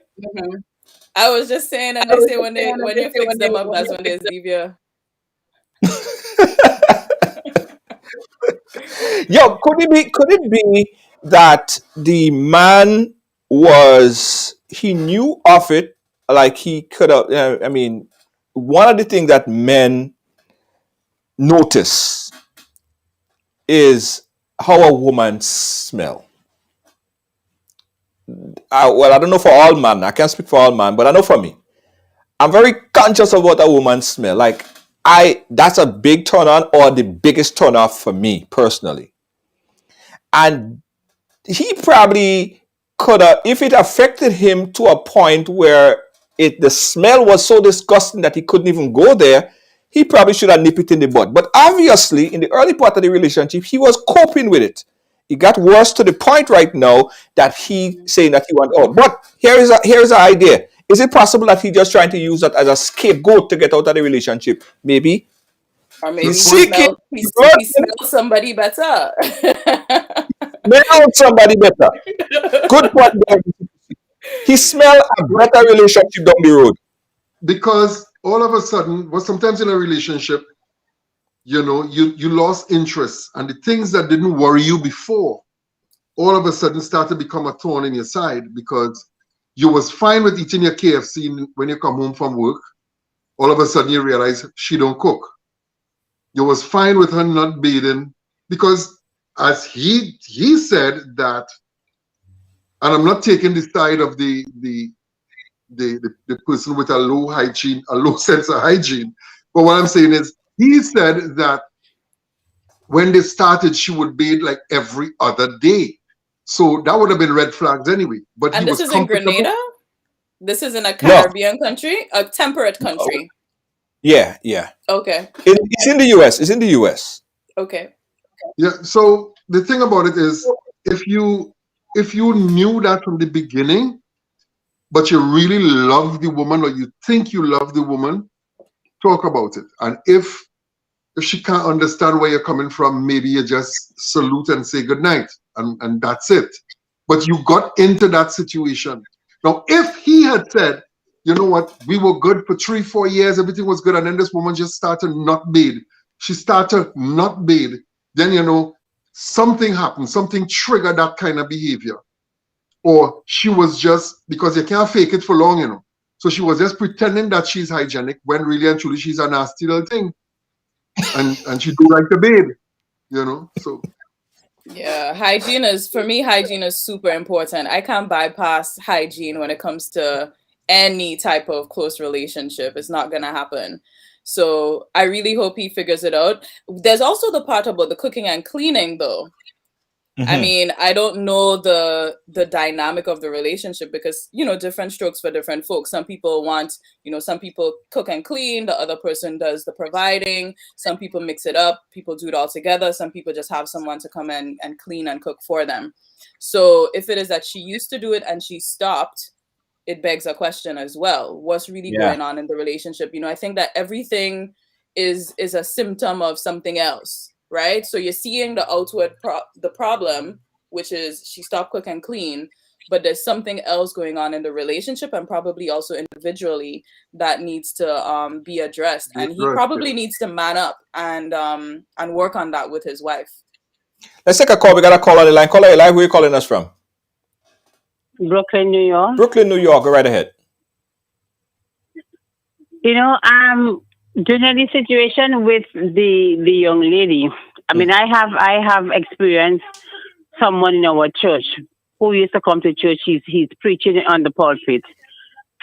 I was just saying, and they say when you fix them up, that's when they leave you. Yo, could it be that the man he knew of it, like he could have, I mean, one of the things that men notice is how a woman smell. Well, I don't know for all men. I can't speak for all men, but I know for me. I'm very conscious of what a woman smell. Like, that's a big turn on, or the biggest turn off for me personally. And he probably could have, if it affected him to a point where the smell was so disgusting that he couldn't even go there, he probably should have nipped it in the bud. But obviously, in the early part of the relationship, he was coping with it. It got worse to the point right now that he saying that he went out. But here is an idea. Is it possible that he just trying to use that as a scapegoat to get out of the relationship? Maybe. Or maybe He's seeking. he smells somebody better. Smell somebody better. Good point. He smell a better relationship down the road. Because all of a sudden, well, sometimes in a relationship, you lost interest, and the things that didn't worry you before, all of a sudden start to become a thorn in your side, because you was fine with eating your KFC when you come home from work. All of a sudden you realize she don't cook. You was fine with her not bathing, because as he said that, and I'm not taking the side of the person with a low sense of hygiene, but what I'm saying is, he said that when they started, she would bathe like every other day. So that would have been red flags anyway. But and this is in Grenada? This is in a Caribbean country? A temperate country? Yeah. Okay. It's in the US. It's in the US. Okay. Yeah, so the thing about it is, if you knew that from the beginning, but you really love the woman, or you think you love the woman, talk about it. And if she can't understand where you're coming from, maybe you just salute and say goodnight, and that's it. But you got into that situation. Now, if he had said, you know what, we were good for 3-4 years, everything was good, and then this woman just started not bathe. She started not bathe. Then, something happened, something triggered that kind of behavior. Or she was just, because you can't fake it for long, So she was just pretending that she's hygienic, when really and truly she's a nasty little thing. And she do like to bathe, so. Yeah, hygiene is super important. I can't bypass hygiene when it comes to any type of close relationship. It's not gonna happen. So I really hope he figures it out. There's also the part about the cooking and cleaning, though. Mm-hmm. I mean, I don't know the dynamic of the relationship, because, different strokes for different folks. Some people want, some people cook and clean. The other person does the providing. Some people mix it up. People do it all together. Some people just have someone to come in and clean and cook for them. So if it is that she used to do it and she stopped, it begs a question as well. What's really going on in the relationship? I think that everything is a symptom of something else. Right? So you're seeing the outward the problem, which is she stopped cook and clean, but there's something else going on in the relationship, and probably also individually, that needs to be addressed. And he probably needs to man up and work on that with his wife. Let's take a call. We got a call on the line. Caller, live. Where are you calling us from? Brooklyn, New York. Brooklyn, New York. Go right ahead. During the situation with the young lady, I mean, I have experienced someone in our church who used to come to church. He's preaching on the pulpit,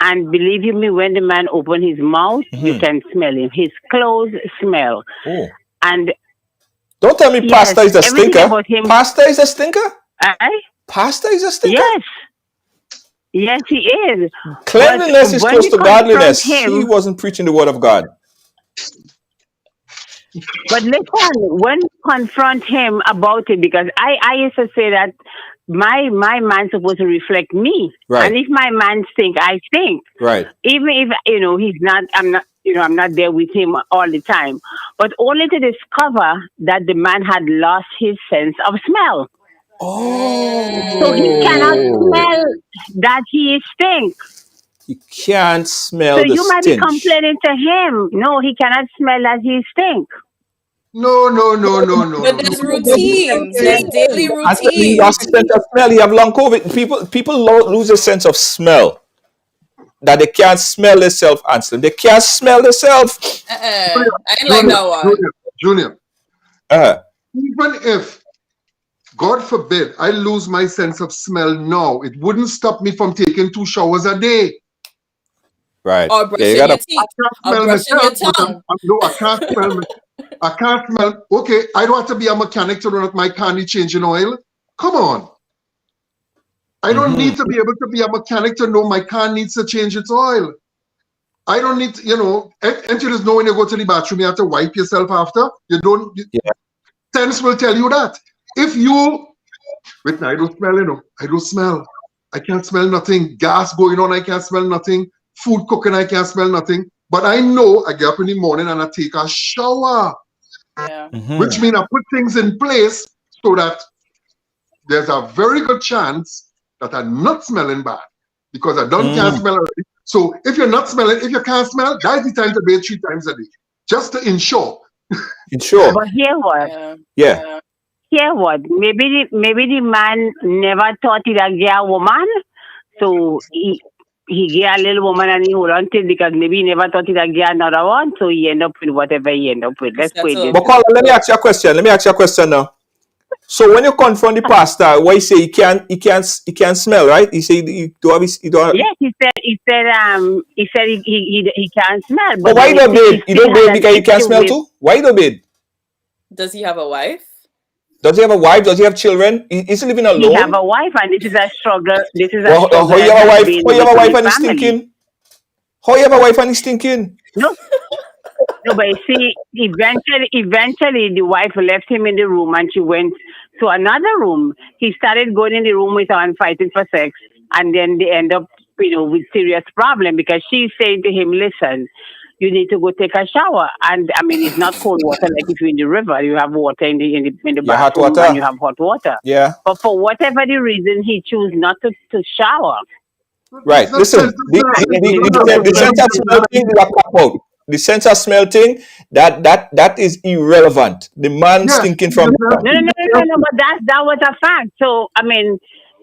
and believe you me, when the man opened his mouth, you can smell him. His clothes smell. Oh. And don't tell me pastor is a stinker. Pastor is a stinker. Pastor is a stinker. Yes, he is. Cleanliness is close to godliness. He wasn't preaching the word of God. But listen, when you confront him about it, because I used to say that my man's supposed to reflect me. Right. And if my man stink, I stink. Right. Even if, he's not, I'm not there with him all the time. But only to discover that the man had lost his sense of smell. Oh. So he cannot smell that he stinks. He can't smell the stench. So you might be complaining to him. No, he cannot smell that he stink. No. But there's routines. There's daily routines. He lost his sense of smell. He have long COVID. People lose a sense of smell. That they can't smell themselves, Anslem. They can't smell themselves. I ain't like that one. Junior. Even if, God forbid, I lose my sense of smell now, it wouldn't stop me from taking 2 showers a day. Right. Or Yeah, you brushing gotta. your teeth, I can't or smell brushing myself, your but tongue. no, I can't smell. I can't smell. Okay, I don't have to be a mechanic to know that my car needs changing oil. Come on. I don't need to be able to be a mechanic to know my car needs to change its oil. I don't need to, and you just know when you go to the bathroom, you have to wipe yourself after. You don't, Yeah. sense will tell you that. If you, wait, I don't smell, I don't smell. I can't smell nothing. Gas going on, I can't smell nothing. Food cooking, I can't smell nothing. But I know I get up in the morning and I take a shower, Yeah. which means I put things in place so that there's a very good chance that I'm not smelling bad because I can't smell already. So if you're not smelling, if you can't smell, that's the time to bathe 3 times a day, just to ensure. Ensure. But here what? Yeah. Here what? Maybe the man never thought he'd get a woman, so he get a little woman and he hold on to it because maybe he never thought he'd get another one, so he end up with whatever he end up with. Let's put it this But Carla, let me ask you a question now. So when you confront the pastor, what he say he can't smell, right? He say he don't have. Yes, he said he can't smell. But why you don't bathe? You don't bathe because he can't smell too? Why you don't bathe? Does he have a wife? Does he have a wife? Does he have children? Is he living alone? He have a wife, and this is a struggle. This is a Well, struggle. how you have a wife? How you have a wife and he's family. stinking? How you have a wife and he's stinking? No, but you see, eventually, the wife left him in the room, and she went to another room. He started going in the room with her and fighting for sex, and then they end up, with serious problem because she's saying to him, "Listen, you need to go take a shower." And I mean, it's not cold water like if you're in the river. You have water in the bathroom, hot water. and you have hot water. Yeah. But for whatever the reason, he chose not to shower. Right. Listen, the sense of smell thing is a cop out. The sense of smell thing, that is irrelevant. The man stinking from No, but that was a fact. So I mean,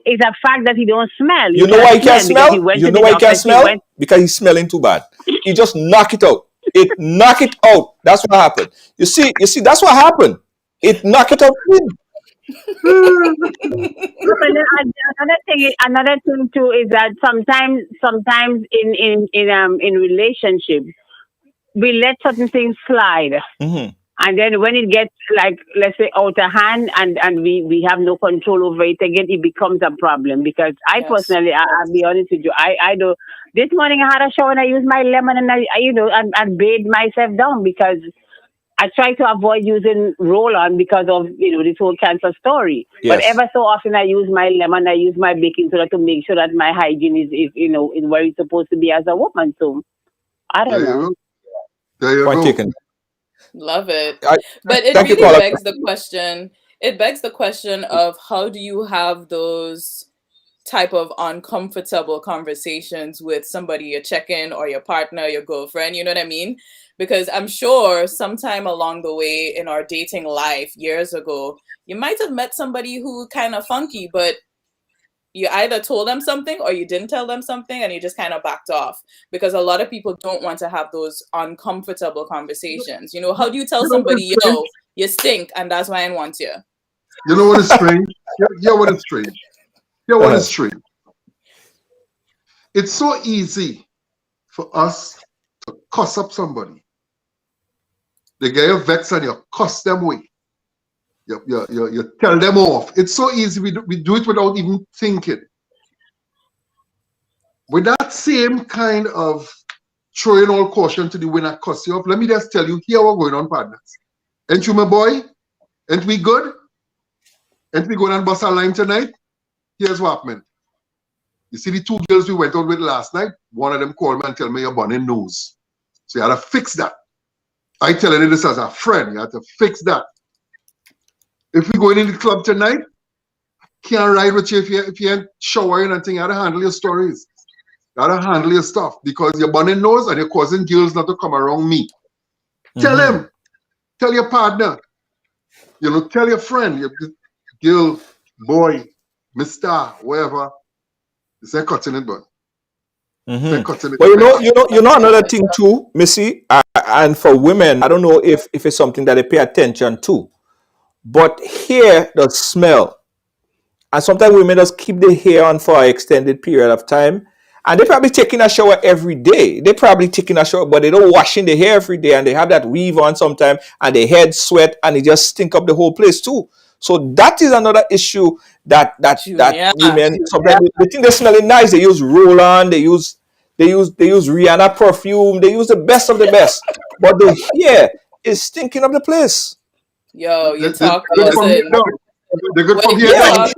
it's a fact that he don't smell. You know why he can't smell? You know why he can't smell? Because he's smelling too bad. He just knock it out. Knock it out. That's what happened. You see, that's what happened. It knock it out. Another thing too is that sometimes in relationships we let certain things slide, and then when it gets like, let's say, out of hand and we have no control over it again, it becomes a problem. Because I personally, I'll be honest with you, I do. This morning I had a shower and I used my lemon and I bathed myself down because I try to avoid using roll-on because of this whole cancer story. Yes. But ever so often I use my lemon, I use my baking soda to make sure that my hygiene is where it's supposed to be as a woman. So I don't know. There you Point go. taken. Love it. But it really begs the question. It begs the question of how do you have those type of uncomfortable conversations with somebody you're checking or your partner, your girlfriend, you know what I mean? Because I'm sure sometime along the way in our dating life years ago, you might have met somebody who kind of funky, but you either told them something or you didn't tell them something and you just kind of backed off. Because a lot of people don't want to have those uncomfortable conversations. How do you tell somebody, you stink and that's why I don't want you? You know what is strange? What is strange? What is strange? It's so easy for us to cuss up somebody. They get you vexed and you cuss them away. You tell them off. It's so easy. We do it without even thinking. With that same kind of throwing all caution to the wind and cuss you off, let me just tell you, here what's going on, partners. Ain't you my boy? Ain't we good? Ain't we going on bust a line tonight? Here's what happened. You see the 2 girls we went out with last night? One of them called me and tell me you're burning nose. So you had to fix that. I telling you this as a friend. You have to fix that. If we going in the club tonight, can't ride with you if you ain't showering and thing. You have to handle your stories. You have to handle your stuff because you're burning nose and you're causing girls not to come around me. Tell them. Tell your partner. Tell your friend, your girl, boy, Mr. whatever. It's a cutting it, but. But another thing too, Missy, and for women, I don't know if it's something that they pay attention to, but hair does smell, and sometimes women just keep the hair on for an extended period of time, And they're probably taking a shower every day. They're probably taking a shower, but they don't washing their hair every day, and they have that weave on sometime, and their head sweat, and it just stink up the whole place too. So that is another issue that women sometimes they think they're smelling nice. They use roll-on, they use Rihanna perfume, they use the best of the best, but the hair is stinking up the place. Yo, you They're talk. good from here Listen, down. They're good from when here you down. talk,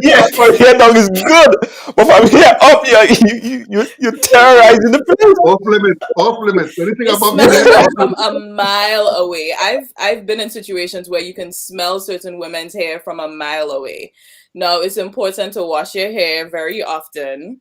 Yeah, from here down is good, but from here up, you terrorizing the place. Off limit. Off limit. Anything you above smell your it head, from off limit. a mile away. I've been in situations where you can smell certain women's hair from a mile away. Now, it's important to wash your hair very often.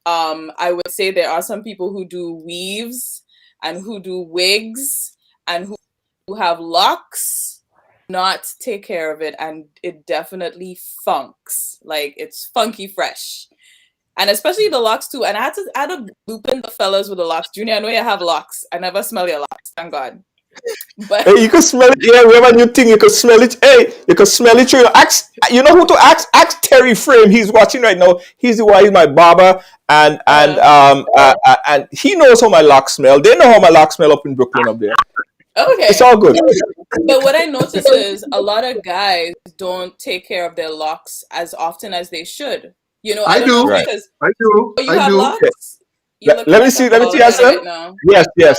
I would say there are some people who do weaves and who do wigs and who have locks, not take care of it, and it definitely funks. Like, it's funky fresh. And especially the locks too. And I had to loop in the fellas with the locks. Junior, I know you have locks. I never smell your locks, thank God. But Hey, you can smell it. Yeah, wherever you think you can smell it. Hey, you can smell it. You know who to ask? Ask Terry Frame. He's watching right now. He's the one. He's my barber, and he knows how my locks smell. They know how my locks smell up in Brooklyn up there. okay. It's all good. But what I notice is a lot of guys don't take care of their locks as often as they should. You know, I don't do. know Right. because I do. you I have do. locks. You look Let me like see. a Let me see, bald Anslem. head right now.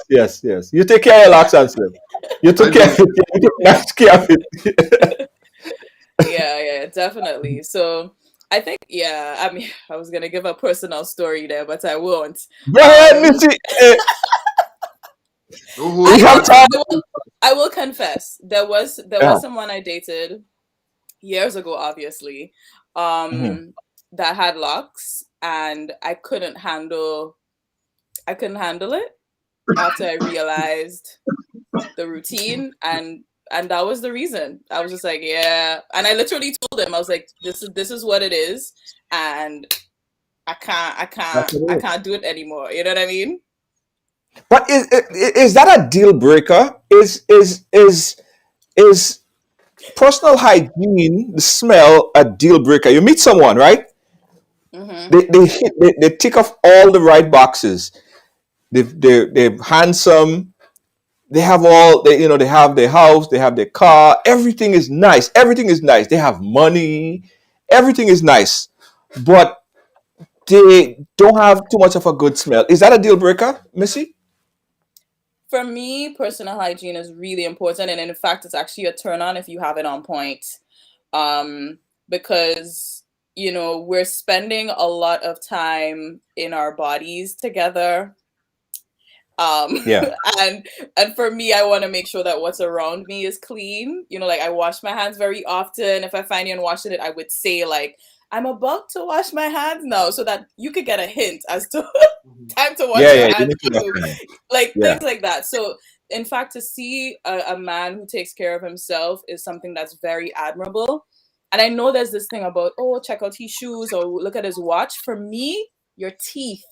Yes. You take care of your locks, Anslem. You took care of it. You took nice care of it. Yeah, definitely. So I think, I mean, I was gonna give a personal story there, but I won't. Go ahead, Missy. We have time. I will confess, there was someone I dated years ago, obviously, that had locks, and I couldn't handle it after I realized the routine, and that was the reason. I was just like, yeah, and I literally told him, I was like, this is what it is, and I can't do it anymore. You know what I mean? But is that a deal breaker? Is personal hygiene, the smell, a deal breaker? You meet someone, right? They tick off all the right boxes. They're handsome. They have they have their house, they have their car. Everything is nice. They have money. Everything is nice, but they don't have too much of a good smell. Is that a deal breaker, Missy? For me, personal hygiene is really important, and in fact, it's actually a turn on if you have it on point, because we're spending a lot of time in our bodies together. Yeah. and for me, I want to make sure that what's around me is clean. Like, I wash my hands very often. If I find you unwashing it, I would say, like, I'm about to wash my hands now, so that you could get a hint as to time to wash your hands too. Like, things like that. So in fact, to see a man who takes care of himself is something that's very admirable. And I know there's this thing about, oh, check out his shoes or look at his watch. For me, your teeth.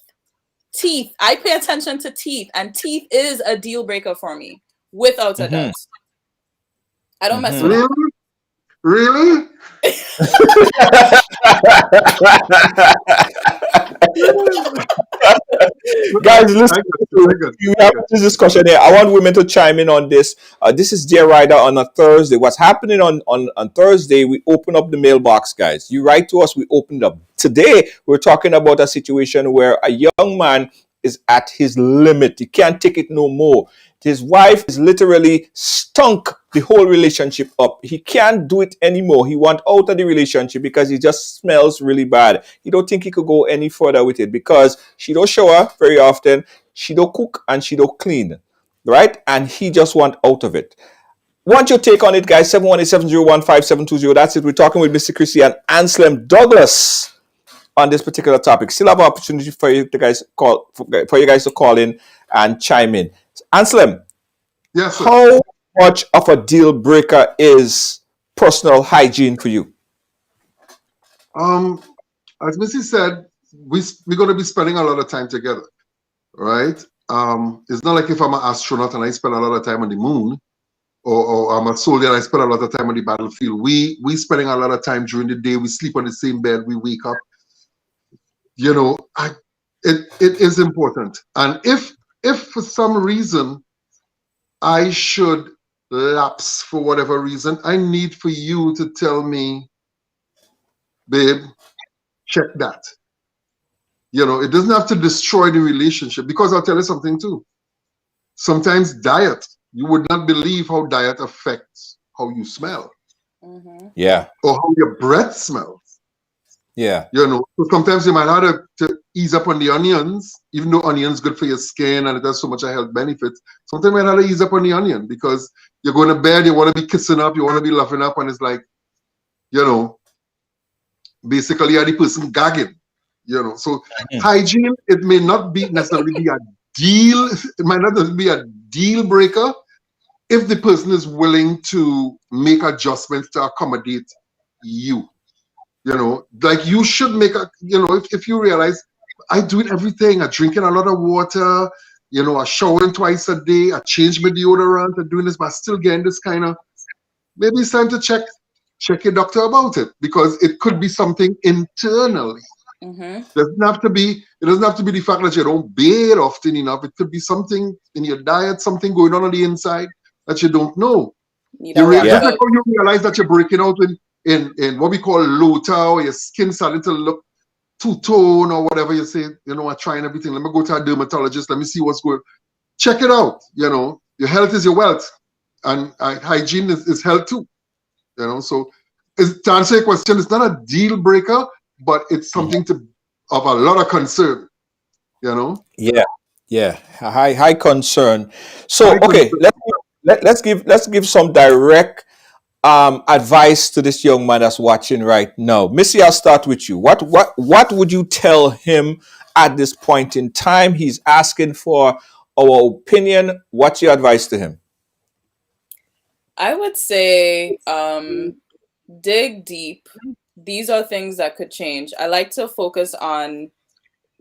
I pay attention to teeth, and teeth is a deal breaker for me, without a doubt. I don't mess with it. Really? Guys, listen. We have this discussion here. I want women to chime in on this. This is Dear Rider on a Thursday. What's happening on Thursday? We open up the mailbox, guys. You write to us. We opened up. Today, we're talking about a situation where a young man is at his limit. He can't take it no more. His wife is literally stunk the whole relationship up. He can't do it anymore. He wants out of the relationship because he just smells really bad. He don't think he could go any further with it because she don't shower very often, she don't cook, and she don't clean, right? And he just want out of it. Want your take on it, guys? 718-701-5720. That's it. We're talking with Mr. Chrissy and Anslem Douglas on this particular topic. Still have an opportunity for you guys to call in and chime in. Anslem, yes, sir. How much of a deal breaker is personal hygiene for you? As Missy said, we're going to be spending a lot of time together, right? It's not like if I'm an astronaut and I spend a lot of time on the moon, or I'm a soldier and I spend a lot of time on the battlefield. We spending a lot of time during the day. We sleep on the same bed. We wake up. it is important. And if for some reason I should lapse for whatever reason, I need for you to tell me, babe, check that. You know, it doesn't have to destroy the relationship, because I'll tell you something too. Sometimes diet, you would not believe how diet affects how you smell. Yeah. Or how your breath smells. Yeah. You know, so sometimes you might have to ease up on the onions, even though onions good for your skin and it has so much health benefits. Sometimes you might have to ease up on the onion because you're going to bed, you want to be kissing up, you want to be laughing up, and it's like, you know, basically you're the person gagging. You know, so hygiene, it may not be necessarily be a deal, it might not be a deal breaker if the person is willing to make adjustments to accommodate you. You know, like you should make a, you know, if you realize I do everything, I drinking a lot of water, you know, I showering twice a day, I change my deodorant, I'm doing this, but still getting this kind of, maybe it's time to check your doctor about it, because it could be something internally. It doesn't have to be the fact that you don't bathe often enough. It could be something in your diet, something going on the inside that you don't know. Just like how you realize that you're breaking out in what we call lota, or your skin starting to look two-tone or whatever. You say, you know, I'm trying everything. Let me go to a dermatologist. Let me see what's going on. Check it out. You know, your health is your wealth, and hygiene is health too. You know, so to answer your question, it's not a deal breaker, but it's something of a lot of concern. You know. Yeah. High concern. So okay, let's give some direct advice to this young man that's watching right now. Missy, I'll start with you. What would you tell him at this point in time? He's asking for our opinion. What's your advice to him? I would say dig deep. These are things that could change. I like to focus on,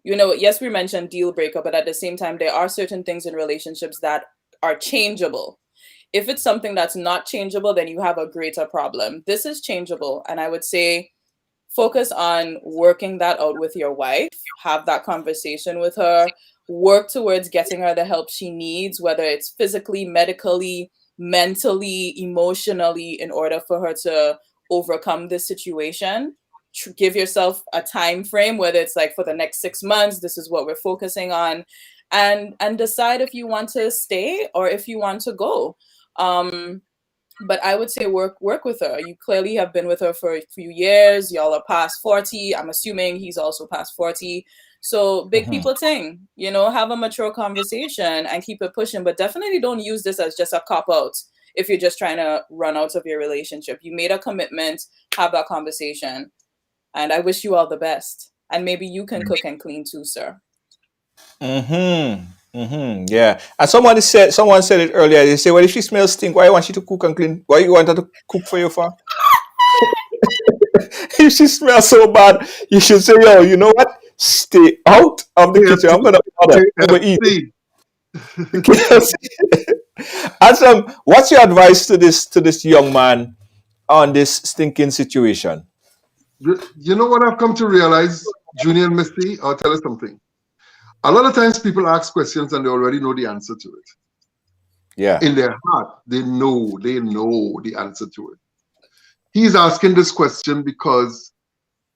you know, yes, we mentioned deal breaker, but at the same time, there are certain things in relationships that are changeable. If it's something that's not changeable, then you have a greater problem. This is changeable. And I would say focus on working that out with your wife, have that conversation with her, work towards getting her the help she needs, whether it's physically, medically, mentally, emotionally, in order for her to overcome this situation. Give yourself a time frame, whether it's like for the next 6 months, this is what we're focusing on, and decide if you want to stay or if you want to go. But I would say work with her. You clearly have been with her for a few years. Y'all are past 40. I'm assuming he's also past 40. So big people thing, you know, have a mature conversation and keep it pushing, but definitely don't use this as just a cop out. If you're just trying to run out of your relationship, you made a commitment, have that conversation. And I wish you all the best. And maybe you can cook and clean too, sir. Yeah. And someone said it earlier. They say, well, if she smells stink, why you want she to cook and clean? Why you want her to cook for you for? If she smells so bad, you should say, yo, you know what? Stay out of the kitchen. I'm gonna order. I'm gonna eat. Anslem, what's your advice to this young man on this stinking situation? You know what I've come to realize, Junior and Misty? I'll tell you something. A lot of times people ask questions and they already know the answer to it. Yeah. In their heart, they know the answer to it. He's asking this question because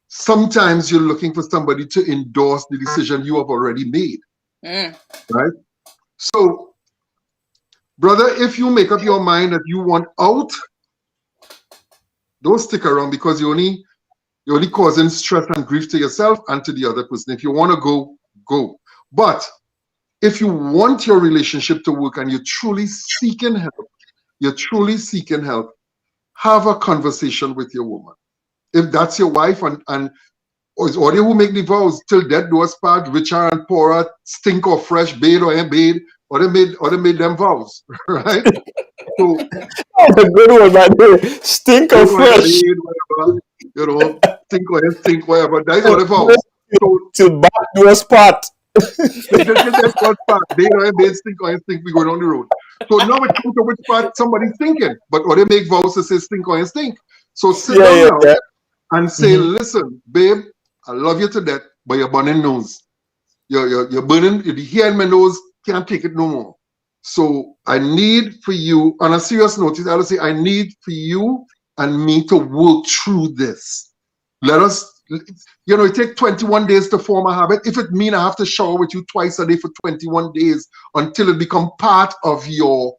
sometimes you're looking for somebody to endorse the decision you have already made. Right? So, brother, if you make up your mind that you want out, don't stick around, because you're only causing stress and grief to yourself and to the other person. If you want to go, go. But if you want your relationship to work and you're truly seeking help, have a conversation with your woman. If that's your wife, and or it's audio who make the vows, till death do us part, richer and poorer, stink or fresh, bathe or ain't bathe, or they made them vows, right? So that's a good one, right there. Stink or fresh, whatever, you know, stink or ain't stink, whatever. That's what the vows. So till back do us part. Bathe or ain't bathe, stink or ain't stink, we go down the road. So now we come to which part somebody's thinking, but or they make vows to say stink or ain't stink. So sit down now and say, listen, babe, I love you to death, but you're burning nose. You're burning. The hair in my nose can't take it no more. So I need for you, on a serious note, I will say I need for you and me to work through this. Let us, it takes 21 days to form a habit. If it means I have to shower with you twice a day for 21 days until it becomes part of your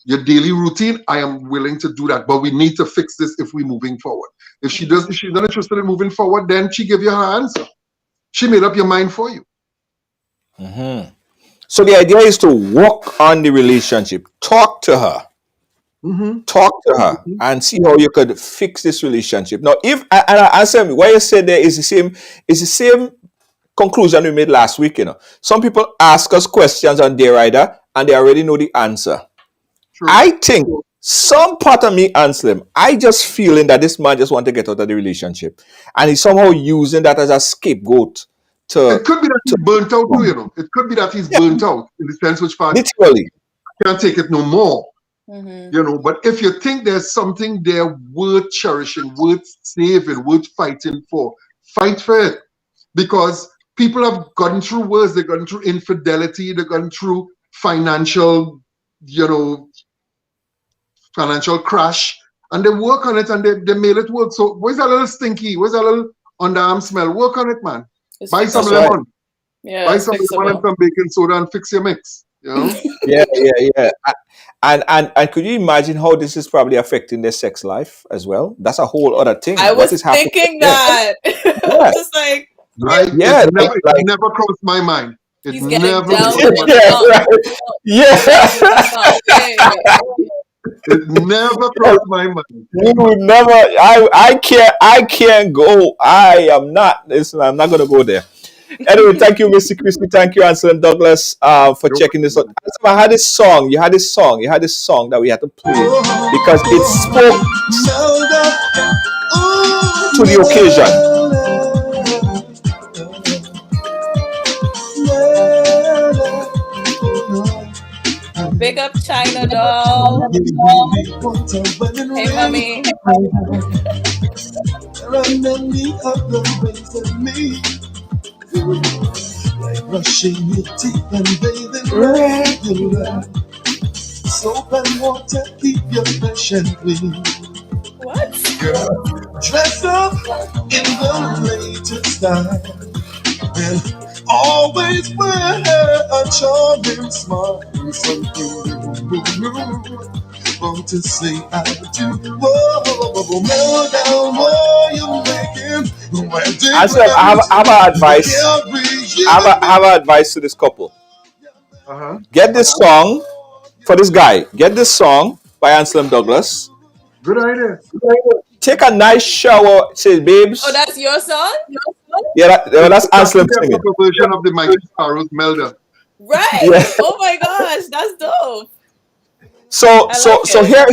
daily routine, I am willing to do that. But we need to fix this if we're moving forward. If she's not interested in moving forward, then she give you her answer. She made up your mind for you. Mm-hmm. So the idea is to work on the relationship. Talk to her. Mm-hmm. Talk to her and see how you could fix this relationship. Now, if and I answer me, what you said there is the same conclusion we made last week. Some people ask us questions on Dear Rider and they already know the answer. True. I think some part of me, Anslem, I just feeling that this man just want to get out of the relationship, and he's somehow using that as a scapegoat. It could be that he's burnt out too. It could be that he's burnt out in the sense which part literally can't take it no more. Mm-hmm. But if you think there's something there worth cherishing, worth saving, worth fighting for, fight for it. Because people have gotten through worse. They've gotten through infidelity. They've gotten through financial crash. And they work on it and they made it work. So where's that little stinky? Where's that little underarm smell? Work on it, man. Buy some lemon. Right. Yeah, buy some lemon and some baking soda and fix your mix. Yeah. And could you imagine how this is probably affecting their sex life as well? That's a whole other thing. I was thinking that. Yeah. Just like it never crossed my mind. It he's never It never crossed my mind. You would never. I can't go. I'm not going to go there. Anyway, thank you, Mr. Christie. Thank you, Anslem Douglas, for checking this out. I had this song. You had this song that we had to play because it spoke to the occasion. Big up China doll. Hey, mommy. Like brushing your teeth and bathing regular. Soap and water keep your flesh and clean. What? Girl, dress up in the latest style and always wear a charming smile. Something new. Want to say I do. Whoa, meltdown, what you making? Anslem, I have an advice. I have an advice to this couple. Get this song for this guy. Get this song by Anslem Douglas. Good idea. Take a nice shower. Say, babes. Oh, that's your song? Yeah, that's Anslem singing. A version of the Michael Sparrow's Melda. Right. Yeah. Oh my gosh, that's dope. So here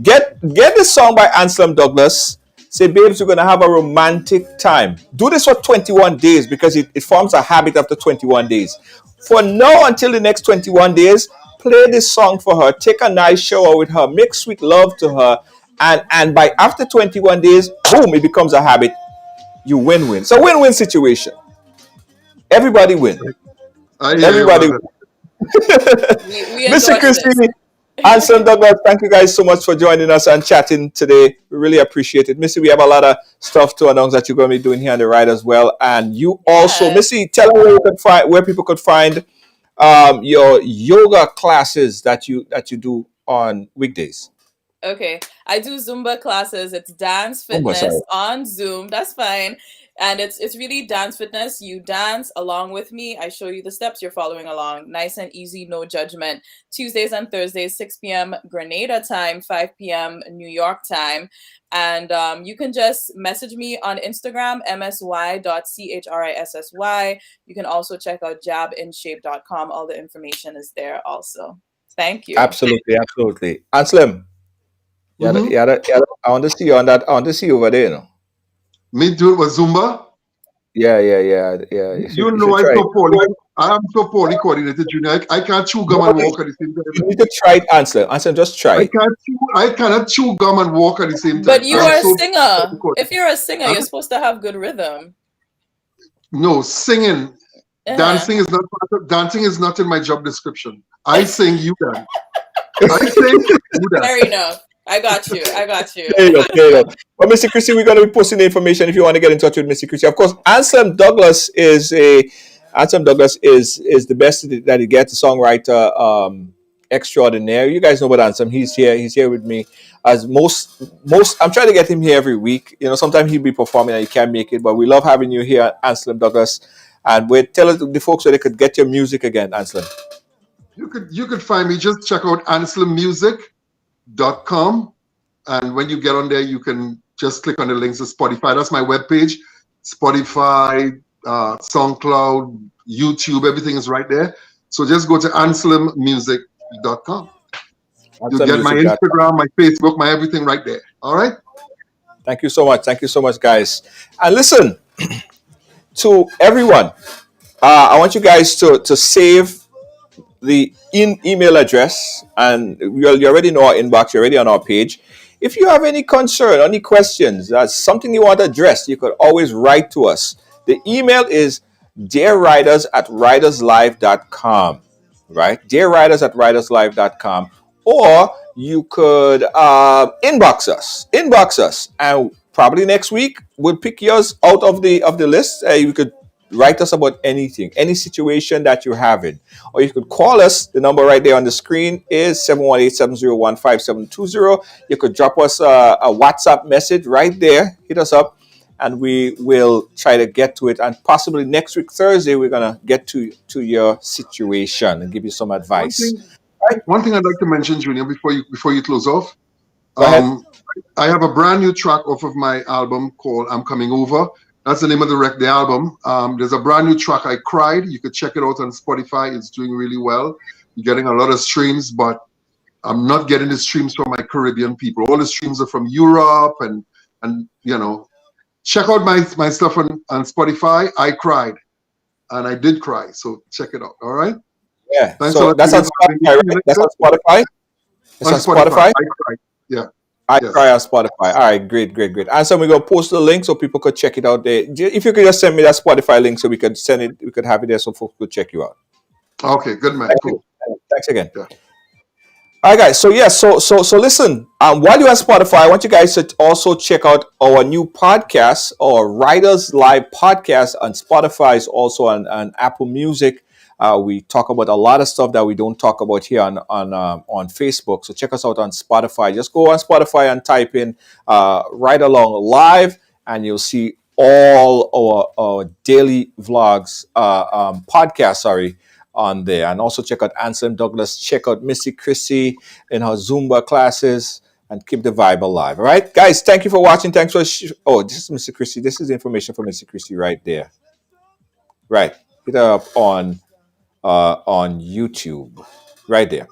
get this song by Anslem Douglas. Say, babes, we're gonna have a romantic time. Do this for 21 days because it forms a habit after 21 days. For now until the next 21 days, play this song for her. Take a nice shower with her. Make sweet love to her. And by after 21 days, boom, it becomes a habit. You win-win. It's a win-win situation. Everybody win. Everybody win. Mr. Christie, Anslem Douglas, thank you guys so much for joining us and chatting today. We really appreciate it. Missy, we have a lot of stuff to announce that you're going to be doing here on the Ride as well. And you also, Missy, tell them where people could find your yoga classes that you do on weekdays. Okay, I do Zumba classes. It's dance fitness on Zoom. That's fine. And it's really dance fitness. You dance along with me. I show you the steps. You're following along. Nice and easy, no judgment. Tuesdays and Thursdays, 6 p.m. Grenada time, 5 p.m. New York time. And you can just message me on Instagram, msy.chrissy. You can also check out jabinshape.com. All the information is there also. Thank you. Absolutely. Anslem, I want to see you on that. I want to see you over there, Me do it with Zumba? Yeah. I'm so poorly coordinated, Junior. I can't chew gum and walk at the same time. You need to try it, Anslem, just try it. I cannot chew gum and walk at the same time. But you are a singer. If you're a singer, you're supposed to have good rhythm. No, singing. Dancing is not in my job description. I sing, you dance. I sing, you dance. Fair enough. I got you. There you go. Well, Mr. Chrissy, we're going to be posting the information if you want to get in touch with Mr. Chrissy. Of course, Anslem Douglas is the best that he gets, a songwriter extraordinaire. You guys know about Anslem. He's here with me. As most I'm trying to get him here every week. You know, sometimes he'll be performing and he can't make it, but we love having you here, Anslem Douglas. And we tell the folks so they could get your music again, Anslem. You could find me. Just check out anslemmusic.com, and when you get on there, you can just click on the links to Spotify. That's my webpage. Spotify, SoundCloud, YouTube, everything is right there. So just go to anslemmusic.com. You get my Instagram, my Facebook, my everything right there. All right. Thank you so much, guys. And listen, to everyone, I want you guys to save the email address, and you already know our inbox. You're already on our page. If you have any concern, any questions, something you want addressed, you could always write to us. The email is dearriders@riderslive.com, right? dearriders@riderslive.com. Or you could inbox us, and probably next week we'll pick yours out of the list. You could write us about anything, any situation that you're having, or you could call us. The number right there on the screen is 718-701-5720. You could drop us a WhatsApp message right there. Hit us up, and we will try to get to it. And possibly next week, Thursday, we're gonna get to your situation and give you some advice. One thing I'd like to mention, Junior, before you close off. Go ahead. I have a brand new track off of my album called I'm Coming Over. That's the name of the album. There's a brand new track, I Cried. You could check it out on Spotify. It's doing really well. You're getting a lot of streams, but I'm not getting the streams from my Caribbean people. All the streams are from Europe, and you know, check out my stuff on Spotify. I cried, and I did cry. So check it out. All right. Yeah. Thanks so that's on Spotify, right? That's on Spotify. It's on Spotify. I cried. Yeah. I cry on Spotify. All right, great. And so we're gonna post the link so people could check it out there. If you could just send me that Spotify link so we could send it, we could have it there so folks could check you out. Okay, good man. Cool. Thanks again. Yeah. All right, guys. So listen. While you're on Spotify, I want you guys to also check out our new podcast, our Ryders Live podcast on Spotify. Is also on Apple Music. We talk about a lot of stuff that we don't talk about here on Facebook. So check us out on Spotify. Just go on Spotify and type in Ridealong Live, and you'll see all our daily vlogs, podcasts, on there. And also check out Anslem Douglas. Check out Missy Chrissy in her Zumba classes, and keep the vibe alive. All right, guys. Thank you for watching. Thanks for this is Missy Chrissy. This is the information for Missy Chrissy right there. Right, hit her up on YouTube right there.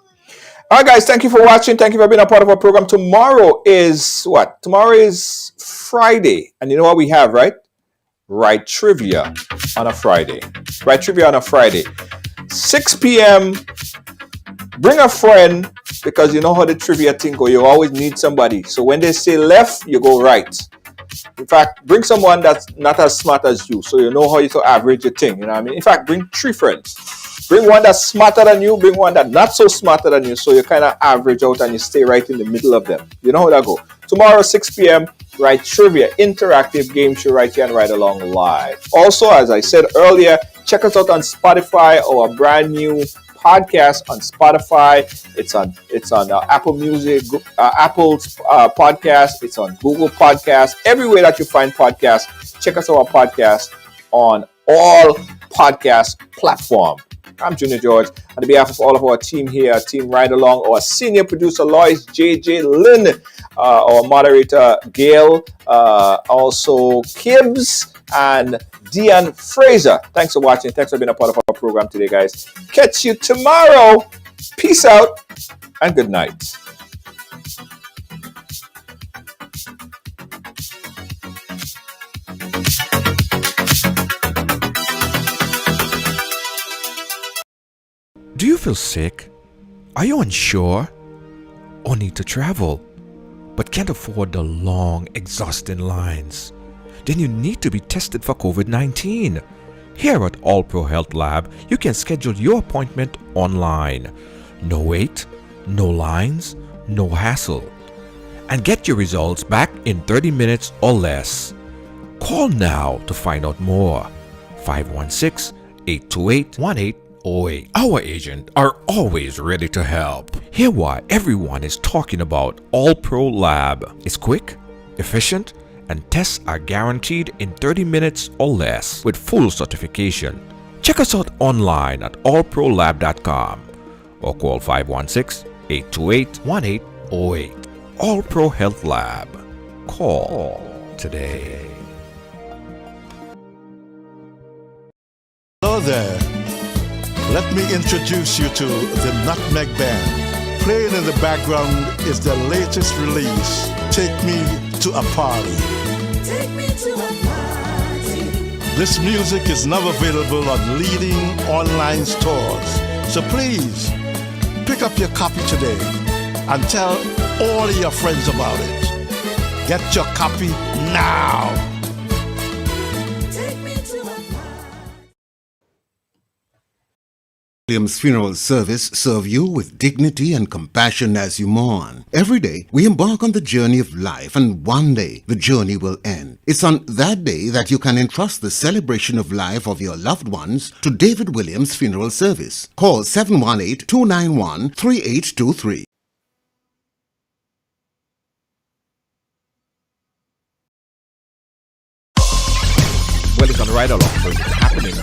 All right, guys, thank you for watching. Thank you for being a part of our program. Tomorrow is what? Tomorrow is Friday, and you know what we have, right? Ride Trivia on a Friday. 6 p.m. Bring a friend, because you know how the trivia thing go. You always need somebody. So when they say left, you go right. In fact, bring someone that's not as smart as you, so you know how you to average your thing. You know what I mean? In fact, bring 3 friends. Bring one that's smarter than you, bring one that's not so smarter than you, so you kind of average out and you stay right in the middle of them. You know how that go. Tomorrow, 6 p.m., Ride Trivia, interactive game show right here and Ridealong Live. Also, as I said earlier, check us out on Spotify, our brand new podcast on Spotify. It's on Apple Music, Apple's podcast. It's on Google Podcasts. Everywhere that you find podcasts, check us out our podcast on all podcast platforms. I'm Junior George. On behalf of all of our team here, Team Ridealong, our senior producer Lois JJ Lynn, our moderator Gail, also Kibbs and Deanne Fraser. Thanks for watching. Thanks for being a part of our program today, guys. Catch you tomorrow. Peace out and good night. Do you feel sick? Are you unsure? Or need to travel, but can't afford the long, exhausting lines? Then you need to be tested for COVID-19. Here at All Pro Health Lab, you can schedule your appointment online. No wait, no lines, no hassle. And get your results back in 30 minutes or less. Call now to find out more. 516-828-1808. Our agents are always ready to help. Hear why everyone is talking about All Pro Lab. It's quick, efficient, and tests are guaranteed in 30 minutes or less with full certification. Check us out online at allprolab.com or call 516-828-1808. All Pro Health Lab. Call today. Hello there. Let me introduce you to the Nutmeg Band. Playing in the background is the latest release, Take Me to a Party. Take me to a party. This music is now available on leading online stores. So please, pick up your copy today and tell all your friends about it. Get your copy now. Take me to a party. Williams Funeral Service serve you with dignity and compassion as you mourn. Every day, we embark on the journey of life, and one day, the journey will end. It's on that day that you can entrust the celebration of life of your loved ones to David Williams Funeral Service. Call 718-291-3823. Well, it's on Ridealong, so it's happening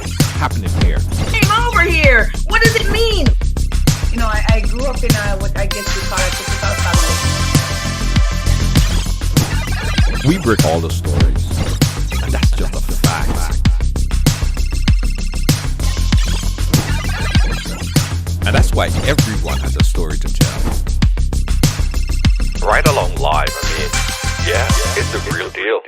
here. Came over here. What does it mean? You know, I grew up in what I guess you call a typical family. We break all the stories, and that's just a fact. And that's why everyone has a story to tell. Ridealong live. I mean, yeah, it's the real deal.